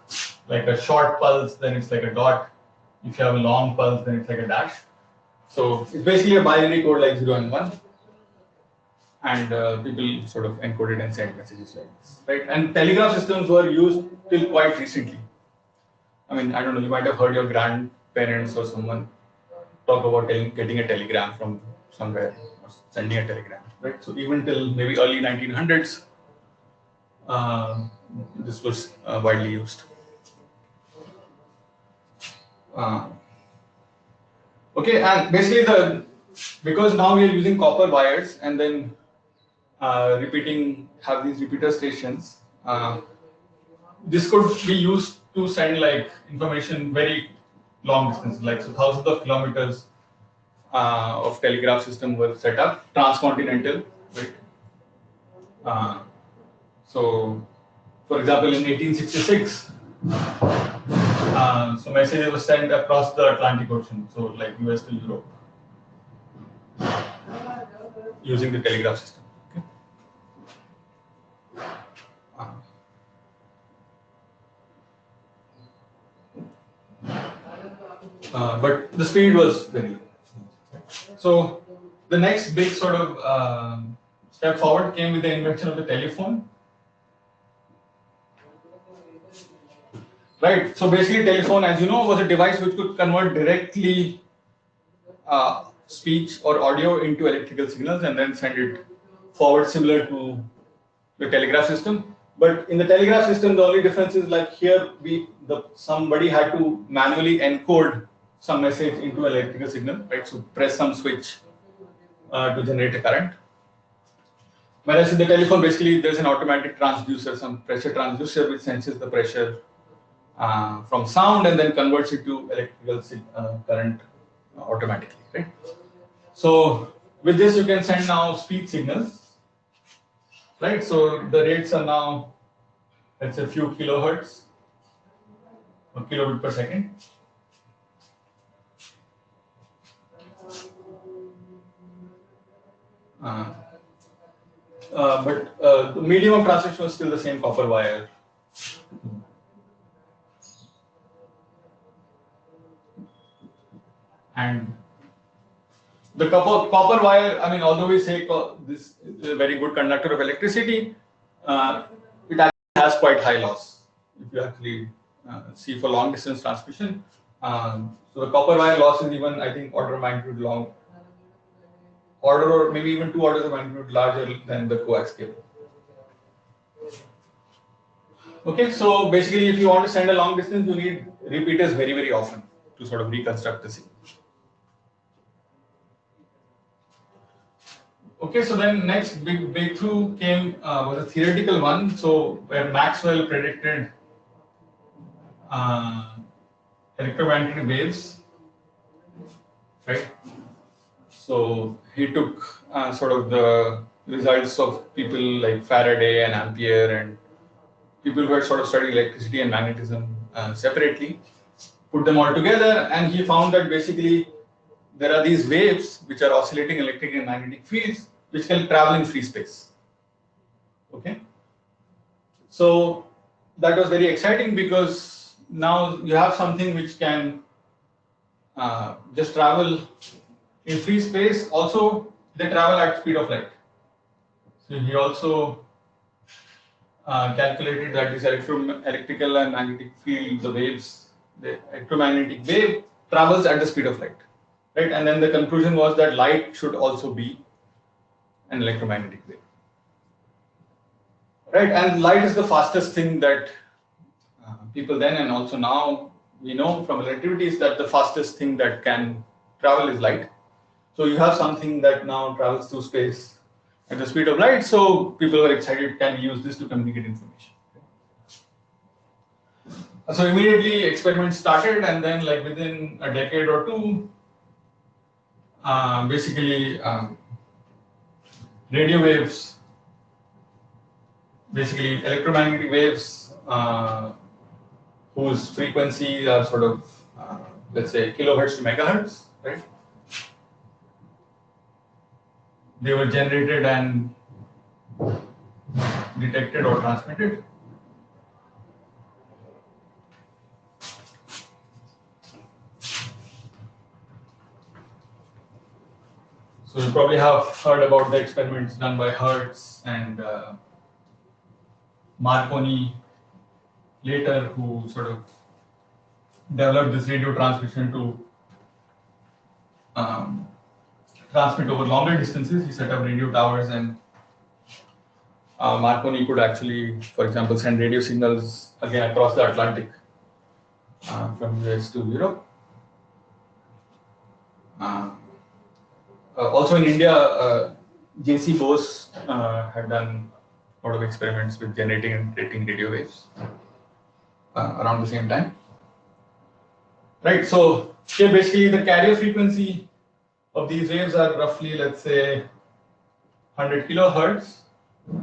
like a short pulse, then it's like a dot. If you have a long pulse, then it's like a dash. So it's basically a binary code like 0 and 1. And people sort of encoded and sent messages like this, right? And telegraph systems were used till quite recently. I mean, I don't know, you might have heard your grandparents or someone talk about getting a telegram from somewhere, or sending a telegram, right? So even till maybe early 1900s, this was widely used. Okay, and basically because now we are using copper wires, and then have these repeater stations. This could be used to send like information very long distance, like so thousands of kilometers of telegraph system were set up, transcontinental, right? So, for example, in 1866, so messages were sent across the Atlantic Ocean, so like US to Europe, using the telegraph system. Okay. But the speed was very low. So the next big sort of step forward came with the invention of the telephone. Right. So basically, telephone, as you know, was a device which could convert directly speech or audio into electrical signals and then send it forward, similar to the telegraph system. But in the telegraph system, the only difference is like here, somebody had to manually encode some message into electrical signal, right? So press some switch to generate a current. Whereas in the telephone, basically, there's an automatic transducer, some pressure transducer, which senses the pressure from sound and then converts it to electrical current automatically, right? So with this, you can send now speed signals, right? So the rates are now, let's say, a few kilohertz or kilobit per second. But the medium of transmission was still the same, copper wire. And the copper wire, I mean, although we say this is a very good conductor of electricity, it actually has quite high loss. If you actually see for long distance transmission, so the copper wire loss is even, I think, order of magnitude or maybe even 2 orders of magnitude larger than the coax cable. Okay, so basically, if you want to send a long distance, you need repeaters very, very often to sort of reconstruct the signal. Okay, so then next big breakthrough came was a theoretical one. So where Maxwell predicted electromagnetic waves, right? So he took sort of the results of people like Faraday and Ampere and people who had sort of studied electricity and magnetism separately, put them all together, and he found that basically there are these waves which are oscillating electric and magnetic fields which can travel in free space. Okay, so that was very exciting because now you have something which can just travel in free space. Also, they travel at speed of light. So he also calculated that this electrical and magnetic field, the waves, the electromagnetic wave travels at the speed of light, right? And then the conclusion was that light should also be an electromagnetic wave, right? And light is the fastest thing that people then and also now we know from relativity is that the fastest thing that can travel is light. So you have something that now travels through space at the speed of light. So people were excited, can we use this to communicate information? So immediately experiments started, and then like within a decade or two, basically radio waves, basically electromagnetic waves whose frequencies are sort of, let's say, kilohertz to megahertz, right? They were generated and detected or transmitted. So you probably have heard about the experiments done by Hertz and Marconi later, who sort of developed this radio transmission to transmit over longer distances. He set up radio towers, and Marconi could actually, for example, send radio signals again across the Atlantic from US to Europe. Also in India, J.C. Bose had done a lot of experiments with generating and creating radio waves around the same time. Right, so here basically the carrier frequency of these waves are roughly, let's say, 100 kilohertz to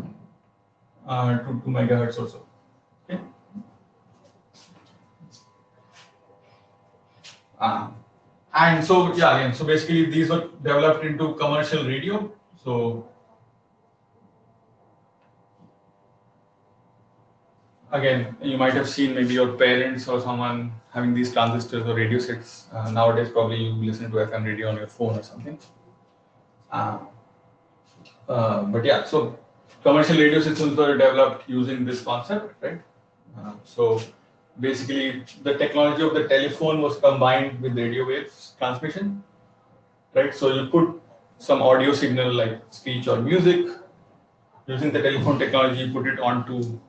2 megahertz or so. Okay. And so, yeah, again, so basically these were developed into commercial radio. So again, you might have seen maybe your parents or someone having these transistors or radio sets. Nowadays, probably you listen to FM radio on your phone or something. But yeah, so commercial radio systems were developed using this concept, right? So basically, the technology of the telephone was combined with radio waves transmission, right? So you put some audio signal like speech or music. Using the telephone technology, you put it onto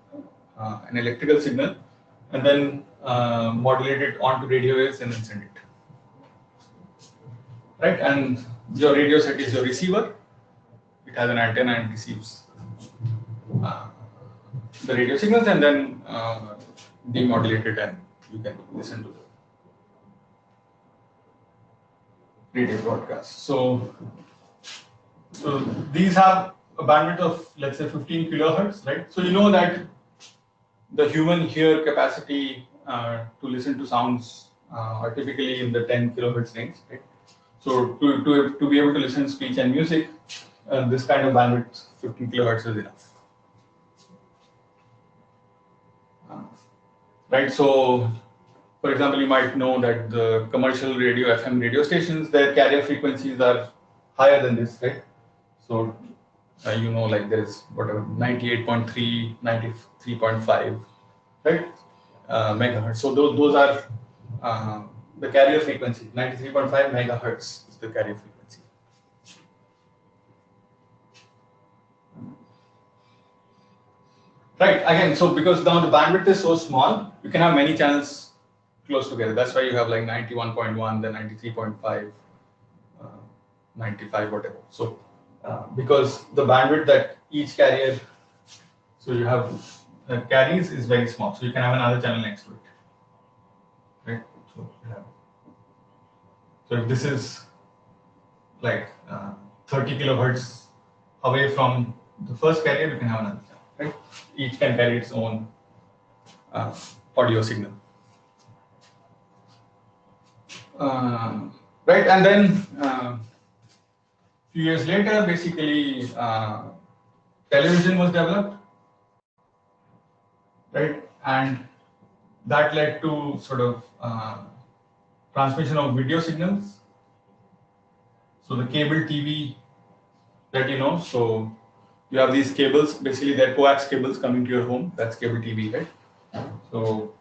an electrical signal and then modulate it onto radio waves and then send it. Right? And your radio set is your receiver. It has an antenna and receives the radio signals and then demodulate it and you can listen to the radio broadcast. So these have a bandwidth of, let's say, 15 kilohertz, right? So you know that the human hear capacity to listen to sounds are typically in the 10 kilohertz range, right? So to be able to listen to speech and music, this kind of bandwidth, 15 kilohertz is enough. Right, so for example, you might know that the commercial radio, FM radio stations, their carrier frequencies are higher than this, right? So you know, like there is whatever 98.3, 93.5, right? Megahertz. So those are the carrier frequency. 93.5 megahertz is the carrier frequency. Right, again, so because now the bandwidth is so small, you can have many channels close together. That's why you have like 91.1, then 93.5, 95, whatever. So because the bandwidth that each carrier, so you have carries is very small. So you can have another channel next to it. Right? So if this is like 30 kilohertz away from the first carrier, you can have another channel. Right? Each can carry its own audio signal. Right, and then few years later, basically television was developed, right, and that led to sort of transmission of video signals. So the cable TV that you know, so you have these cables, basically they're coax cables coming to your home. That's cable TV, right? So,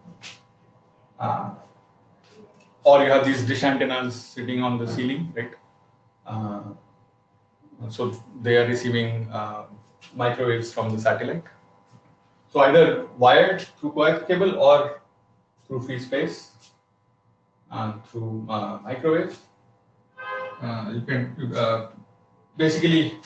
or you have these dish antennas sitting on the ceiling, right? So they are receiving microwaves from the satellite. So either wired through coax cable or through free space through microwave. You can basically.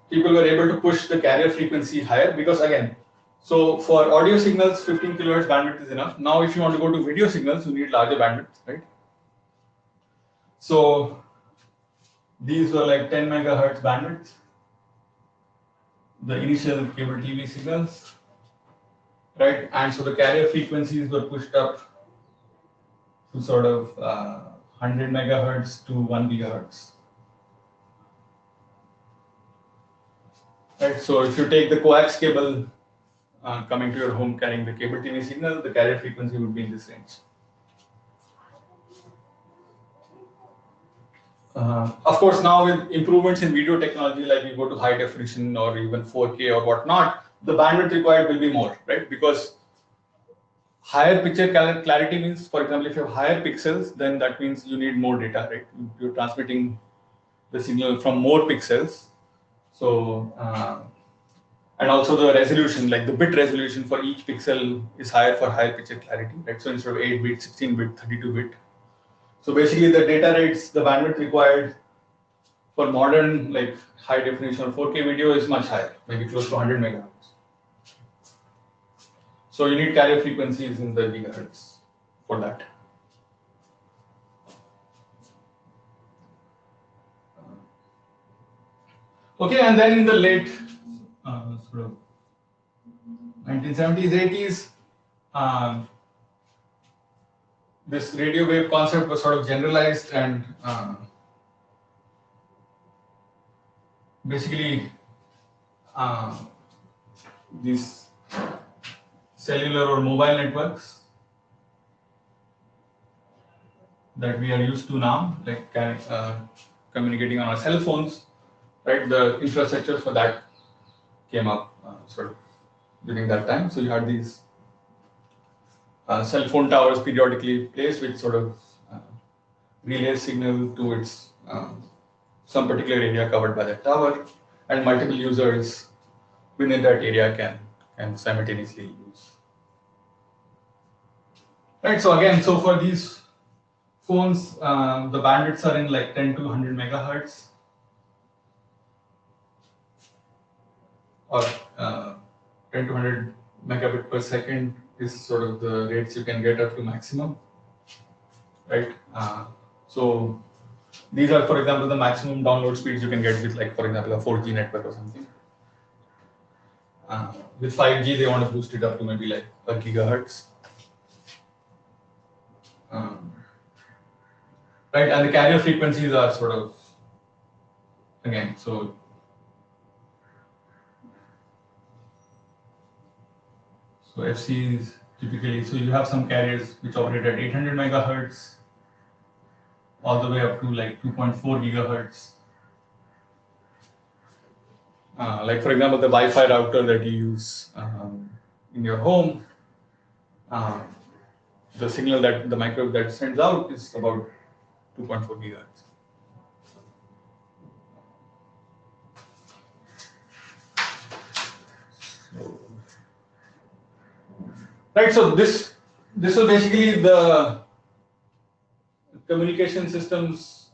People were able to push the carrier frequency higher because again, so for audio signals, 15 kilohertz bandwidth is enough. Now, if you want to go to video signals, you need larger bandwidth, right? So these were like 10 megahertz bandwidth, the initial cable TV signals, right? And so the carrier frequencies were pushed up to sort of 100 megahertz to 1 gigahertz. Right, so if you take the coax cable coming to your home carrying the cable TV signal, the carrier frequency would be in this range. Of course, now with improvements in video technology, like you go to high definition or even 4K or whatnot, the bandwidth required will be more, right? Because higher picture clarity means, for example, if you have higher pixels, then that means you need more data, right? You're transmitting the signal from more pixels. So, and also the resolution, like the bit resolution for each pixel is higher for higher picture clarity, right? So instead of 8-bit, 16-bit, 32-bit. So basically the data rates, the bandwidth required for modern like high definition or 4K video is much higher, maybe close to 100 megahertz. So you need carrier frequencies in the gigahertz for that. Okay, and then in the late sort of 1970s, 80s, this radio wave concept was sort of generalized, and basically these cellular or mobile networks that we are used to now, like communicating on our cell phones, right? The infrastructure for that came up sort of during that time. So you had these cell phone towers periodically placed, which sort of relays signal to its some particular area covered by that tower, and multiple users within that area can simultaneously use. Right. So again, so for these phones, the bandwidths are in like 10 to 100 megahertz, or 10 to 100 megabit per second is sort of the rates you can get up to maximum, right? So these are, for example, the maximum download speeds you can get with, like, for example, a 4G network or something. With 5G, they want to boost it up to maybe like a gigahertz. Right, and the carrier frequencies are sort of, again, so FCs typically, so you have some carriers which operate at 800 megahertz all the way up to like 2.4 gigahertz. Like, for example, the Wi-Fi router that you use in your home, the signal that the microwave that sends out is about 2.4 gigahertz. Right, so this was basically the communication systems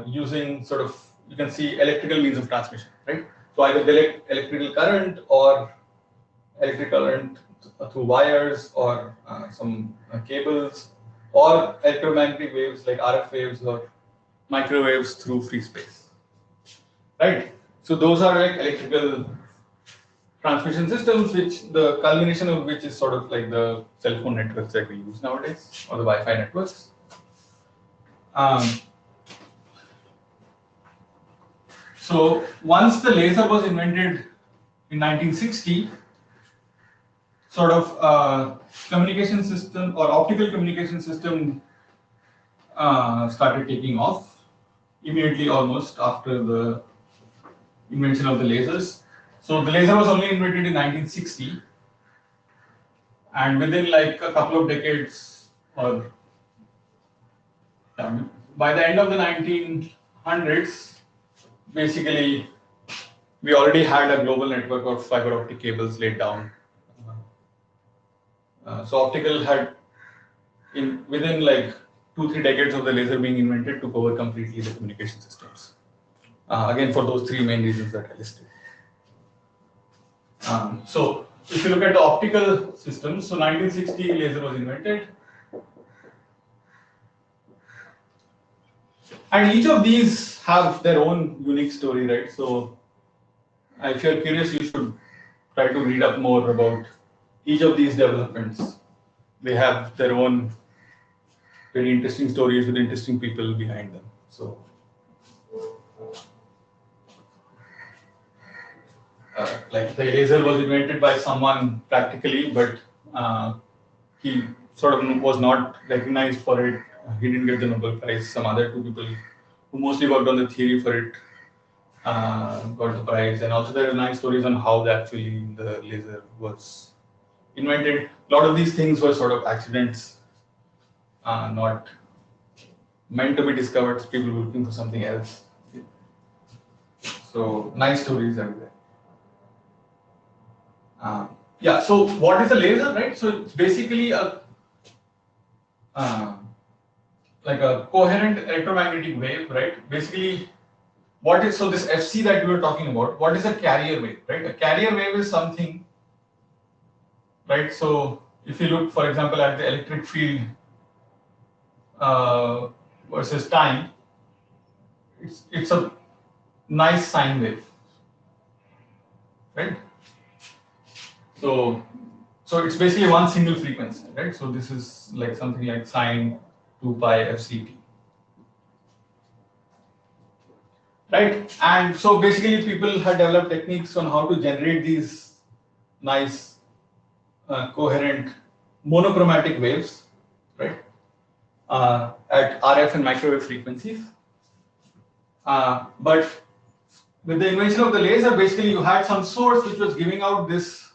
using sort of, you can see, electrical means of transmission, right? So either electrical current or electrical current through wires or some cables, or electromagnetic waves like RF waves or microwaves through free space, right? So those are like electrical transmission systems, which the culmination of which is sort of like the cell phone networks that we use nowadays, or the Wi-Fi networks. So once the laser was invented in 1960, sort of communication system or optical communication system started taking off immediately, almost after the invention of the lasers. So the laser was only invented in 1960, and within like a couple of decades, or by the end of the 1900s, basically we already had a global network of fiber optic cables laid down. So optical had, within like 2-3 decades of the laser being invented, took over completely the communication systems. Again, for those three main reasons that I listed. So if you look at the optical systems, so 1960 laser was invented, and each of these have their own unique story, right? So if you're curious, you should try to read up more about each of these developments. They have their own very interesting stories with interesting people behind them. So like the laser was invented by someone practically, but he sort of was not recognized for it. He didn't get the Nobel Prize. Some other two people who mostly worked on the theory for it got the prize. And also there are nice stories on how actually the laser was invented. A lot of these things were sort of accidents, not meant to be discovered. People were looking for something else. So nice stories everywhere. Yeah, so what is a laser, right? So it's basically a like a coherent electromagnetic wave, right? Basically, what is, so this FC that we were talking about, what is a carrier wave, right? A carrier wave is something, right? So if you look, for example, at the electric field versus time, it's a nice sine wave, right? So it's basically one single frequency, right? So this is like something like sine 2 pi FCT. Right, and so basically people had developed techniques on how to generate these nice coherent monochromatic waves, right, at RF and microwave frequencies. But with the invention of the laser, basically you had some source which was giving out this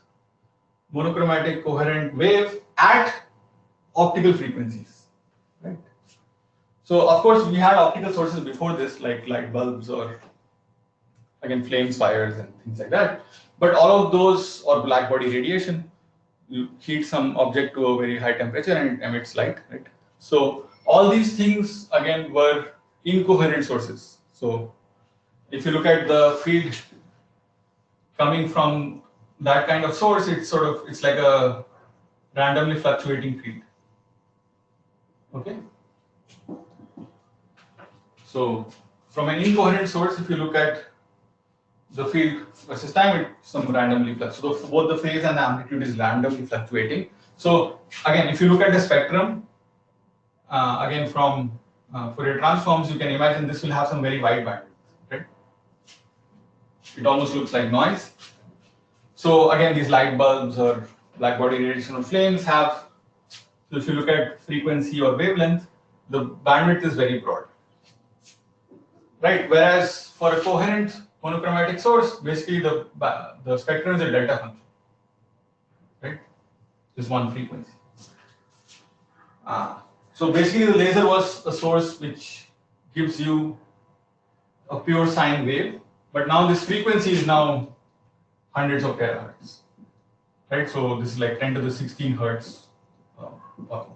monochromatic coherent wave at optical frequencies, right? So of course we had optical sources before this, like light bulbs or again flames, fires, and things like that. But all of those, or black body radiation, you heat some object to a very high temperature and it emits light, right? So all these things again were incoherent sources. So if you look at the field coming from that kind of source, it's like a randomly fluctuating field. Okay. So from an incoherent source, if you look at the field versus time, it's some randomly fluctuating. So both the phase and the amplitude is randomly fluctuating. So again, if you look at the spectrum, again from Fourier transforms, you can imagine this will have some very wide bandwidth, right? It almost looks like noise. So again, these light bulbs or black body radiation or flames have, so if you look at frequency or wavelength, the bandwidth is very broad, right? Whereas for a coherent monochromatic source, basically the spectrum is a delta function, right? Just one frequency. So basically the laser was a source which gives you a pure sine wave, but now this frequency is now hundreds of terahertz, right? So this is like 10 to the 16 hertz or more.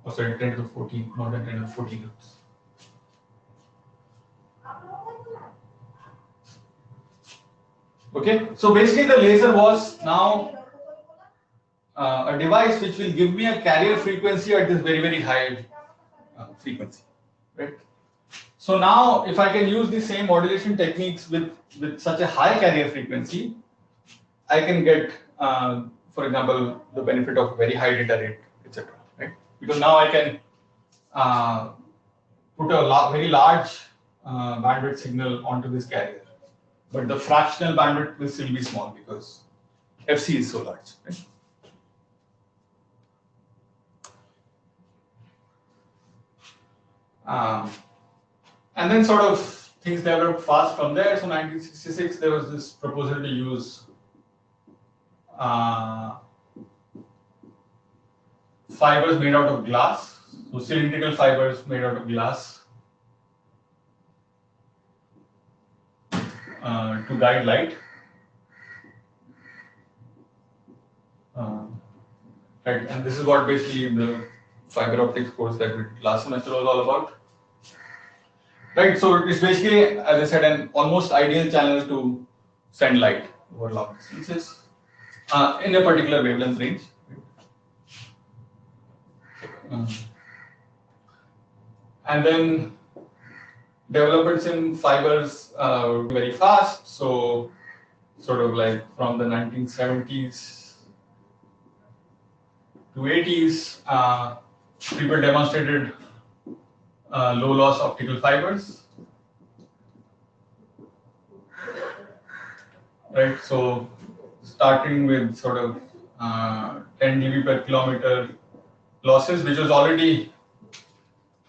Oh, sorry, 10 to the 14, more than 10 to the 14 hertz. Okay, so basically the laser was now a device which will give me a carrier frequency at this very, very high frequency, right? So now if I can use the same modulation techniques with such a high carrier frequency, I can get, for example, the benefit of very high data rate, etc. Right? Because now I can put a very large bandwidth signal onto this carrier, but the fractional bandwidth will still be small because FC is so large. Right? And then sort of things developed fast from there. So 1966, there was this proposal to use fibers made out of glass, so cylindrical fibers made out of glass to guide light. Right, and this is what basically the fiber optics course that we did last semester was all about. Right, so it's basically, as I said, an almost ideal channel to send light over long distances in a particular wavelength range. And then developments in fibers very fast. So sort of like from the 1970s to 80s, people demonstrated low loss optical fibers. Right, so starting with sort of 10 dB per kilometer losses, which was already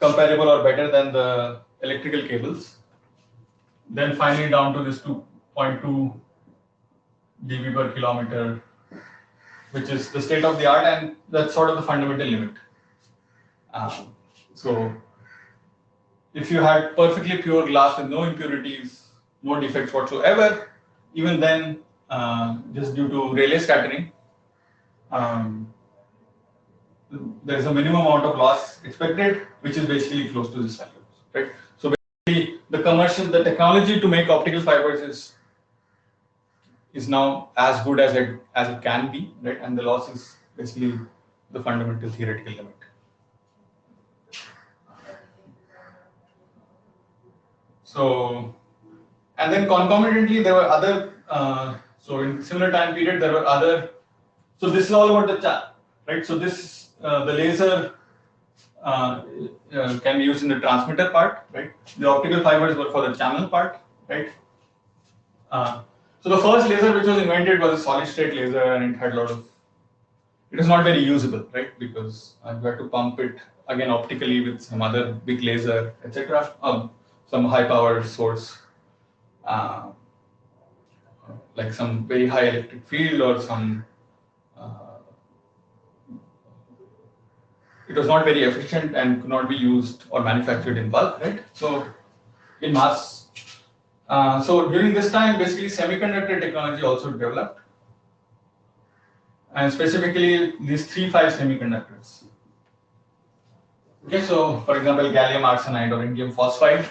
comparable or better than the electrical cables. Then finally down to this 2.2 dB per kilometer, which is the state of the art, and that's sort of the fundamental limit. So if you had perfectly pure glass with no impurities, no defects whatsoever, even then, just due to Rayleigh scattering, there is a minimum amount of loss expected, which is basically close to this value, right? So basically, the technology to make optical fibers is now as good as it can be, right? And the loss is basically the fundamental theoretical limit. So, and then concomitantly there were other. So in similar time period there were other. So this is all about the right. So this the laser can be used in the transmitter part, right? The optical fibers were for the channel part, right? So the first laser which was invented was a solid state laser, and it had a lot of. It is not very usable, right? Because you had to pump it again optically with some other big laser, etc. Some high power source, like some very high electric field or some. It was not very efficient and could not be used or manufactured in bulk, right? So in mass. So during this time, basically semiconductor technology also developed, and specifically these 3-5 semiconductors. Okay, so for example, gallium arsenide or indium phosphide.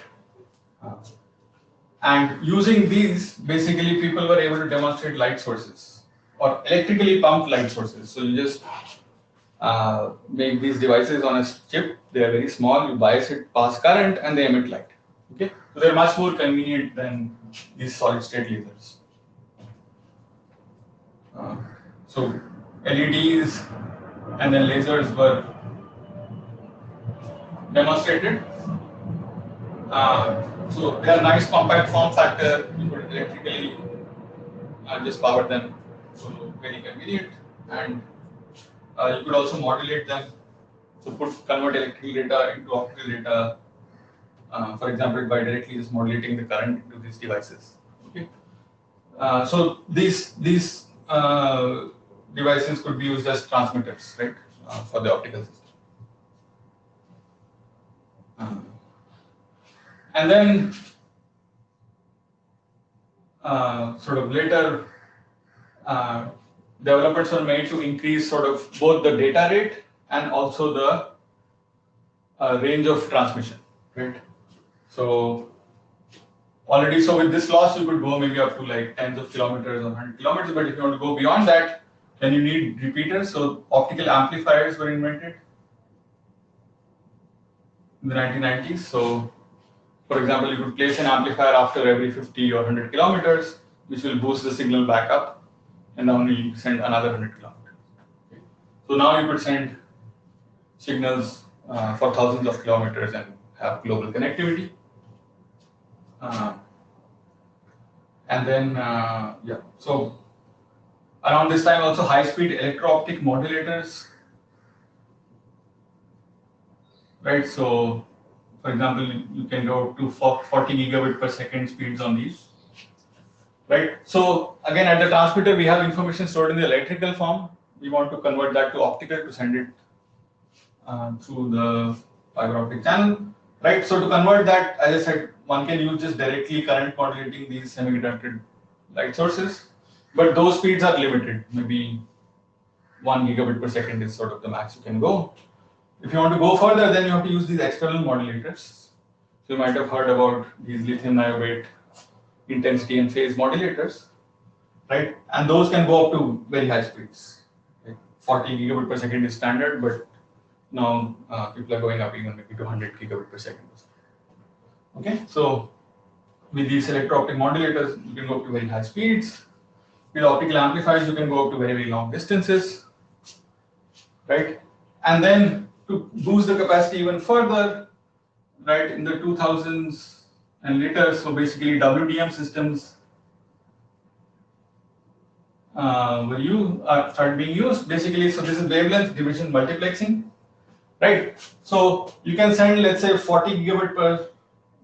And using these, basically people were able to demonstrate light sources or electrically pumped light sources. So you just make these devices on a chip. They are very small. You bias it, pass current, and they emit light. Okay, so they're much more convenient than these solid-state lasers. So LEDs and then lasers were demonstrated. So they are nice compact form factor. You could electrically just power them, so very convenient, and you could also modulate them. So convert electrical data into optical data. For example, by directly just modulating the current into these devices. Okay. So these devices could be used as transmitters, right, for the optical system. And then sort of later developments were made to increase sort of both the data rate and also the range of transmission, right? So already, so with this loss, you could go maybe up to like tens of kilometers or 100 kilometers. But if you want to go beyond that, then you need repeaters. So optical amplifiers were invented in the 1990s. So, for example, you could place an amplifier after every 50 or 100 kilometers, which will boost the signal back up, and now you send another 100 kilometers. Okay. So now you could send signals for thousands of kilometers and have global connectivity. And then, yeah, so around this time also high-speed electro-optic modulators, right? So, for example, you can go to 40 gigabit per second speeds on these, right? So again, at the transmitter, we have information stored in the electrical form. We want to convert that to optical to send it through the fiber optic channel, right? So to convert that, as I said, one can use just directly current modulating these semiconductor light sources, but those speeds are limited. Maybe 1 gigabit per second is sort of the max you can go. If you want to go further, then you have to use these external modulators. So you might have heard about these lithium niobate intensity and phase modulators, right? And those can go up to very high speeds. Like 40 gigabit per second is standard, but now people are going up even maybe to 100 gigabit per second. Okay, so with these electro-optic modulators, you can go up to very high speeds. With optical amplifiers, you can go up to very, very long distances, right? And then to boost the capacity even further, right, in the 2000s and later, so basically WDM systems started being used. Basically, so this is wavelength division multiplexing, right? So you can send, let's say, 40 gigabit per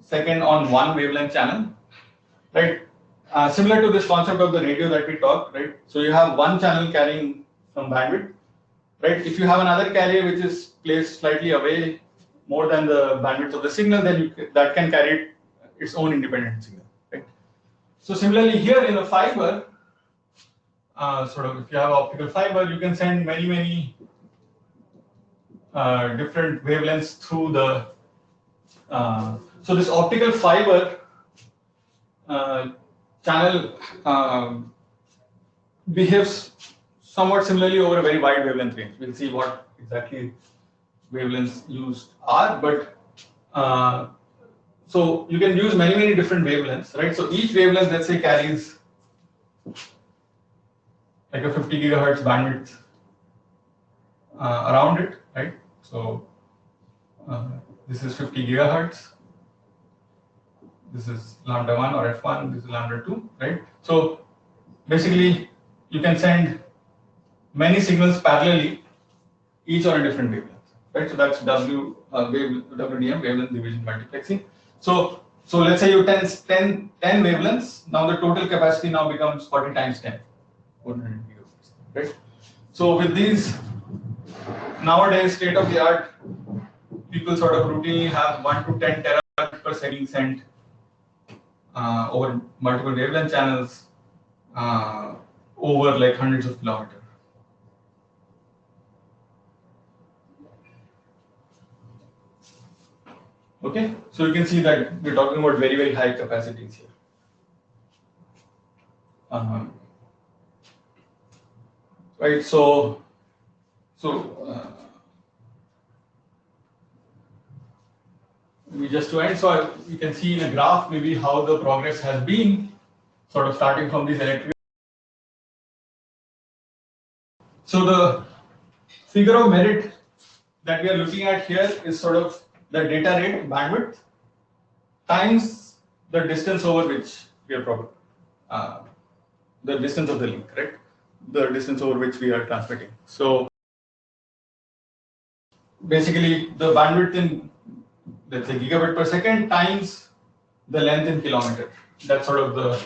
second on one wavelength channel, right? Similar to this concept of the radio that we talked, right? So you have one channel carrying some bandwidth, right? If you have another carrier which is placed slightly away more than the bandwidth of the signal, then that can carry its own independent signal, right? So similarly here in a fiber, sort of if you have optical fiber, you can send many different wavelengths through the. So this optical fiber channel behaves somewhat similarly over a very wide wavelength range. We'll see what exactly wavelengths used are, but so you can use many different wavelengths, right? So each wavelength, let's say, carries like a 50 gigahertz bandwidth around it, right? So this is 50 gigahertz. This is lambda 1 or f1. This is lambda 2, right? So basically, you can send many signals parallelly, each on a different wavelength, right? So that's WDM, wavelength division multiplexing. So let's say you 10 wavelengths. Now the total capacity now becomes 40 times 10, 400 gigahertz, right? So with these nowadays state of the art, people sort of routinely have 1 to 10 terabytes per second sent over multiple wavelength channels over like hundreds of kilometers. Okay, so you can see that we're talking about very high capacities here. Right, so maybe just to end, so you can see in a graph maybe how the progress has been, sort of starting from these electrical. So the figure of merit that we are looking at here is sort of the data rate bandwidth times the distance over which we are the distance of the link, correct? The distance over which we are transmitting. So basically the bandwidth in, let's say, gigabit per second times the length in kilometer. That's sort of the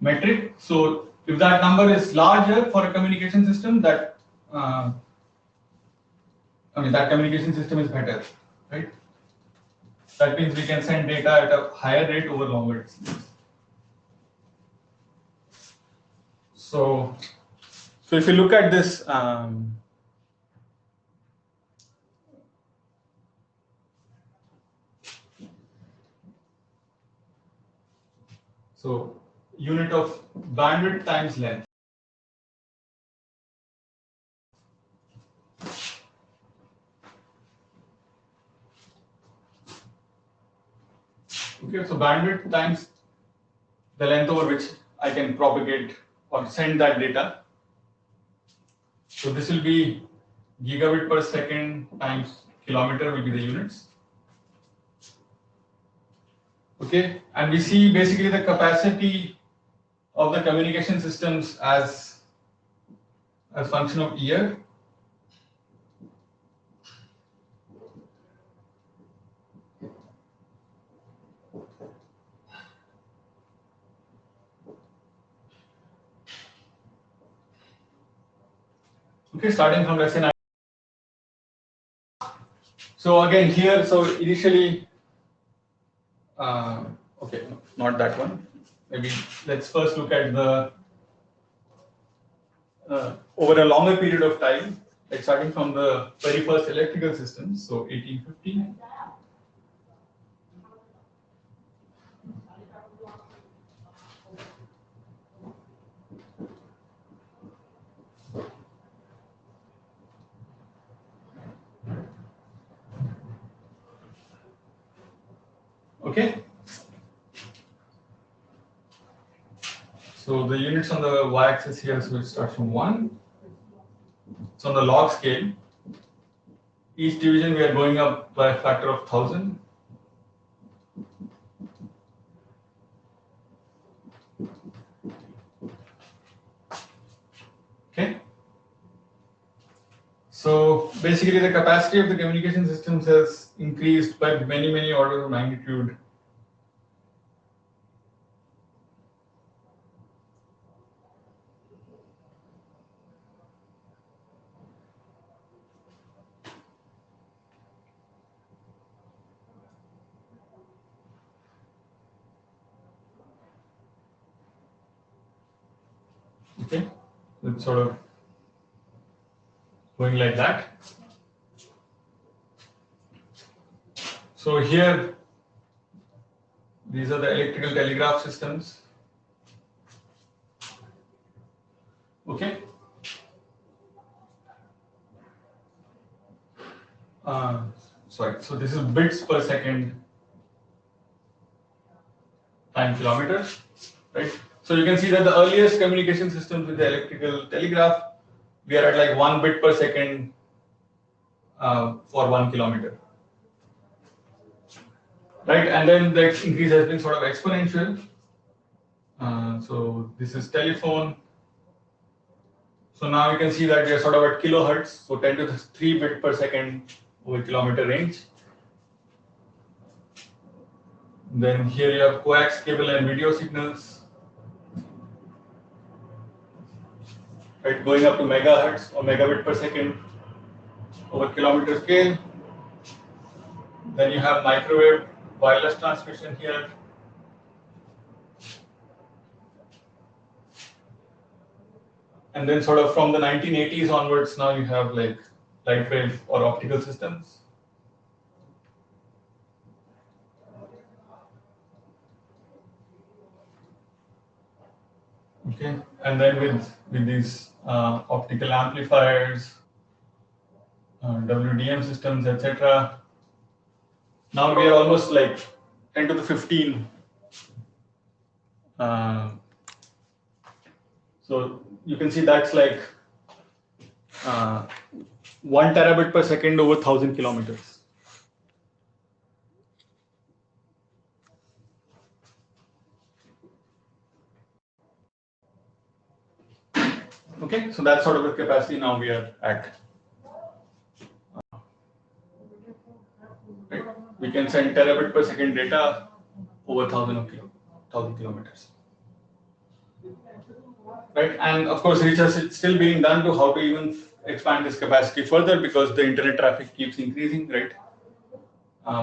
metric. So if that number is larger for a communication system, that that communication system is better, right? That means we can send data at a higher rate over longer distance. So if you look at this, so unit of bandwidth times length. Okay, so bandwidth times the length over which I can propagate or send that data. So this will be gigabit per second times kilometer will be the units. Okay, and we see basically the capacity of the communication systems as function of year. Okay, starting from, let's say, so again here, so initially, okay, not that one. Maybe let's first look at the over a longer period of time, like starting from the very first electrical systems, so 1850. Okay. So the units on the y-axis here, so it starts from 1. So on the log scale, each division we are going up by a factor of 1000. Okay. So basically the capacity of the communication systems has increased by many orders of magnitude. Okay, so it's sort of going like that. So here, these are the electrical telegraph systems. Okay. Sorry. So this is bits per second time kilometers, right? So you can see that the earliest communication systems with the electrical telegraph, we are at like 1 bit per second for 1 kilometer, right? And then the increase has been sort of exponential. So this is telephone. So now you can see that we are sort of at kilohertz, so 10 to the 3 bit per second over kilometer range. Then here you have coax cable and video signals, right, going up to megahertz or megabit per second over kilometer scale. Then you have microwave wireless transmission here. And then sort of from the 1980s onwards, now you have like light wave or optical systems. Okay, and then with these optical amplifiers, WDM systems, etc. Now we are almost like 10 to the 15. So you can see that's like 1 terabit per second over 1,000 kilometers. Okay, so that's sort of the capacity now we are at. Right. We can send terabit per second data over 1,000 kilometers. Right, and of course, research is still being done to how to even expand this capacity further because the internet traffic keeps increasing, right?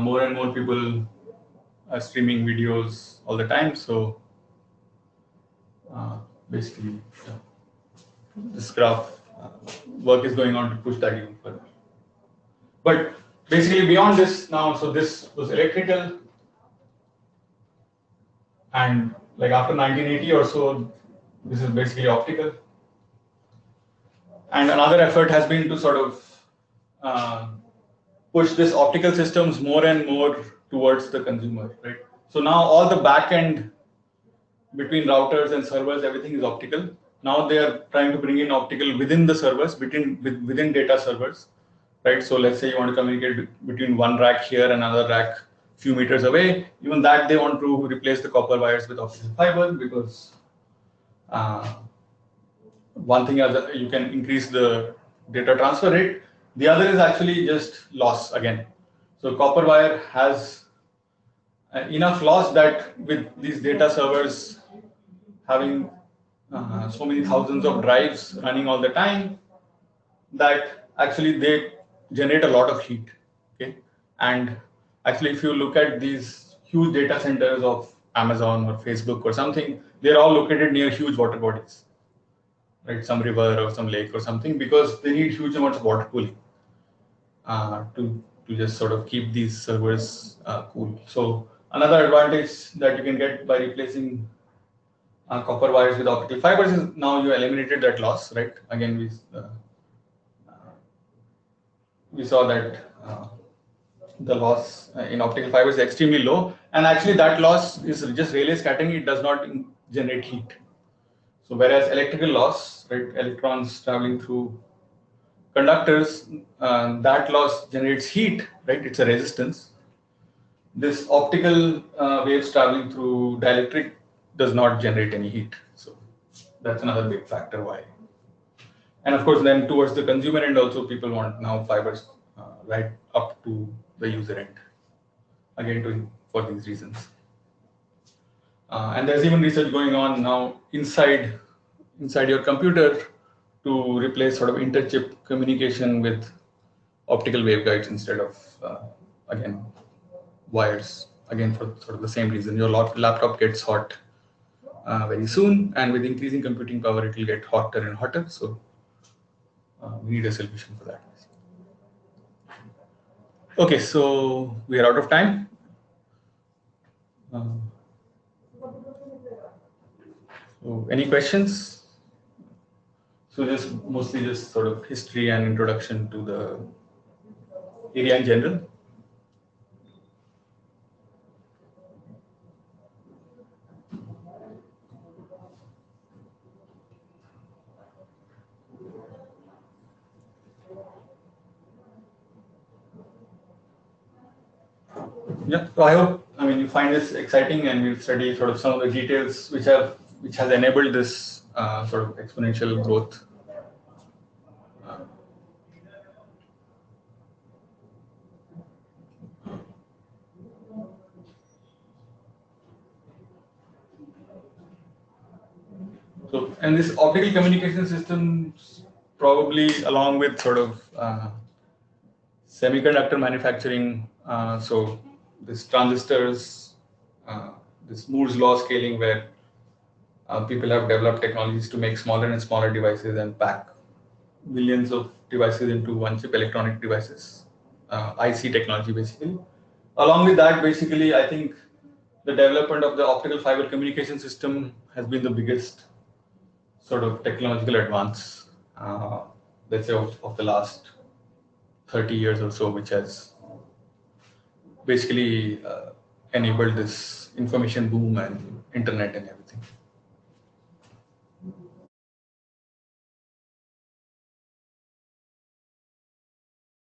More and more people are streaming videos all the time, so basically, this graph work is going on to push that even further. But basically, beyond this now, so this was electrical, and like after 1980 or so, this is basically optical. And another effort has been to sort of push this optical systems more and more towards the consumer, right? So now all the back end between routers and servers, everything is optical. Now they are trying to bring in optical within the servers, within data servers, right? So let's say you want to communicate between one rack here and another rack few meters away. Even that they want to replace the copper wires with optical fiber because one thing is you can increase the data transfer rate. The other is actually just loss again. So copper wire has enough loss that with these data servers having so many thousands of drives running all the time, that actually they generate a lot of heat. Okay, and actually, if you look at these huge data centers of Amazon or Facebook or something, they're all located near huge water bodies, right? Some river or some lake or something, because they need huge amounts of water cooling to just sort of keep these servers cool. So another advantage that you can get by replacing copper wires with optical fibers is now you eliminated that loss, right? Again, we saw that the loss in optical fibers is extremely low, and actually that loss is just Rayleigh scattering. It does not generate heat. So whereas electrical loss, right, electrons traveling through conductors, that loss generates heat, right? It's a resistance. This optical waves traveling through dielectric does not generate any heat. So that's another big factor why. And of course, then towards the consumer end also, people want now fibers right up to the user end. Again, for these reasons. And there's even research going on now inside your computer to replace sort of inter-chip communication with optical waveguides instead of again wires. Again, for sort of the same reason, your laptop gets hot very soon, and with increasing computing power, it will get hotter and hotter. So we need a solution for that. Okay, so we are out of time. So any questions? So just mostly just sort of history and introduction to the area in general. Yeah, so I hope, I mean, you find this exciting and you study sort of some of the details which has enabled this sort of exponential growth. So, and this optical communication systems, probably along with sort of semiconductor manufacturing, so this transistors, this Moore's law scaling, where people have developed technologies to make smaller and smaller devices and pack millions of devices into one chip, electronic devices, IC technology basically. Along with that, basically, I think the development of the optical fiber communication system has been the biggest sort of technological advance, let's say, of the last 30 years or so, which has basically enabled this information boom and internet and everything.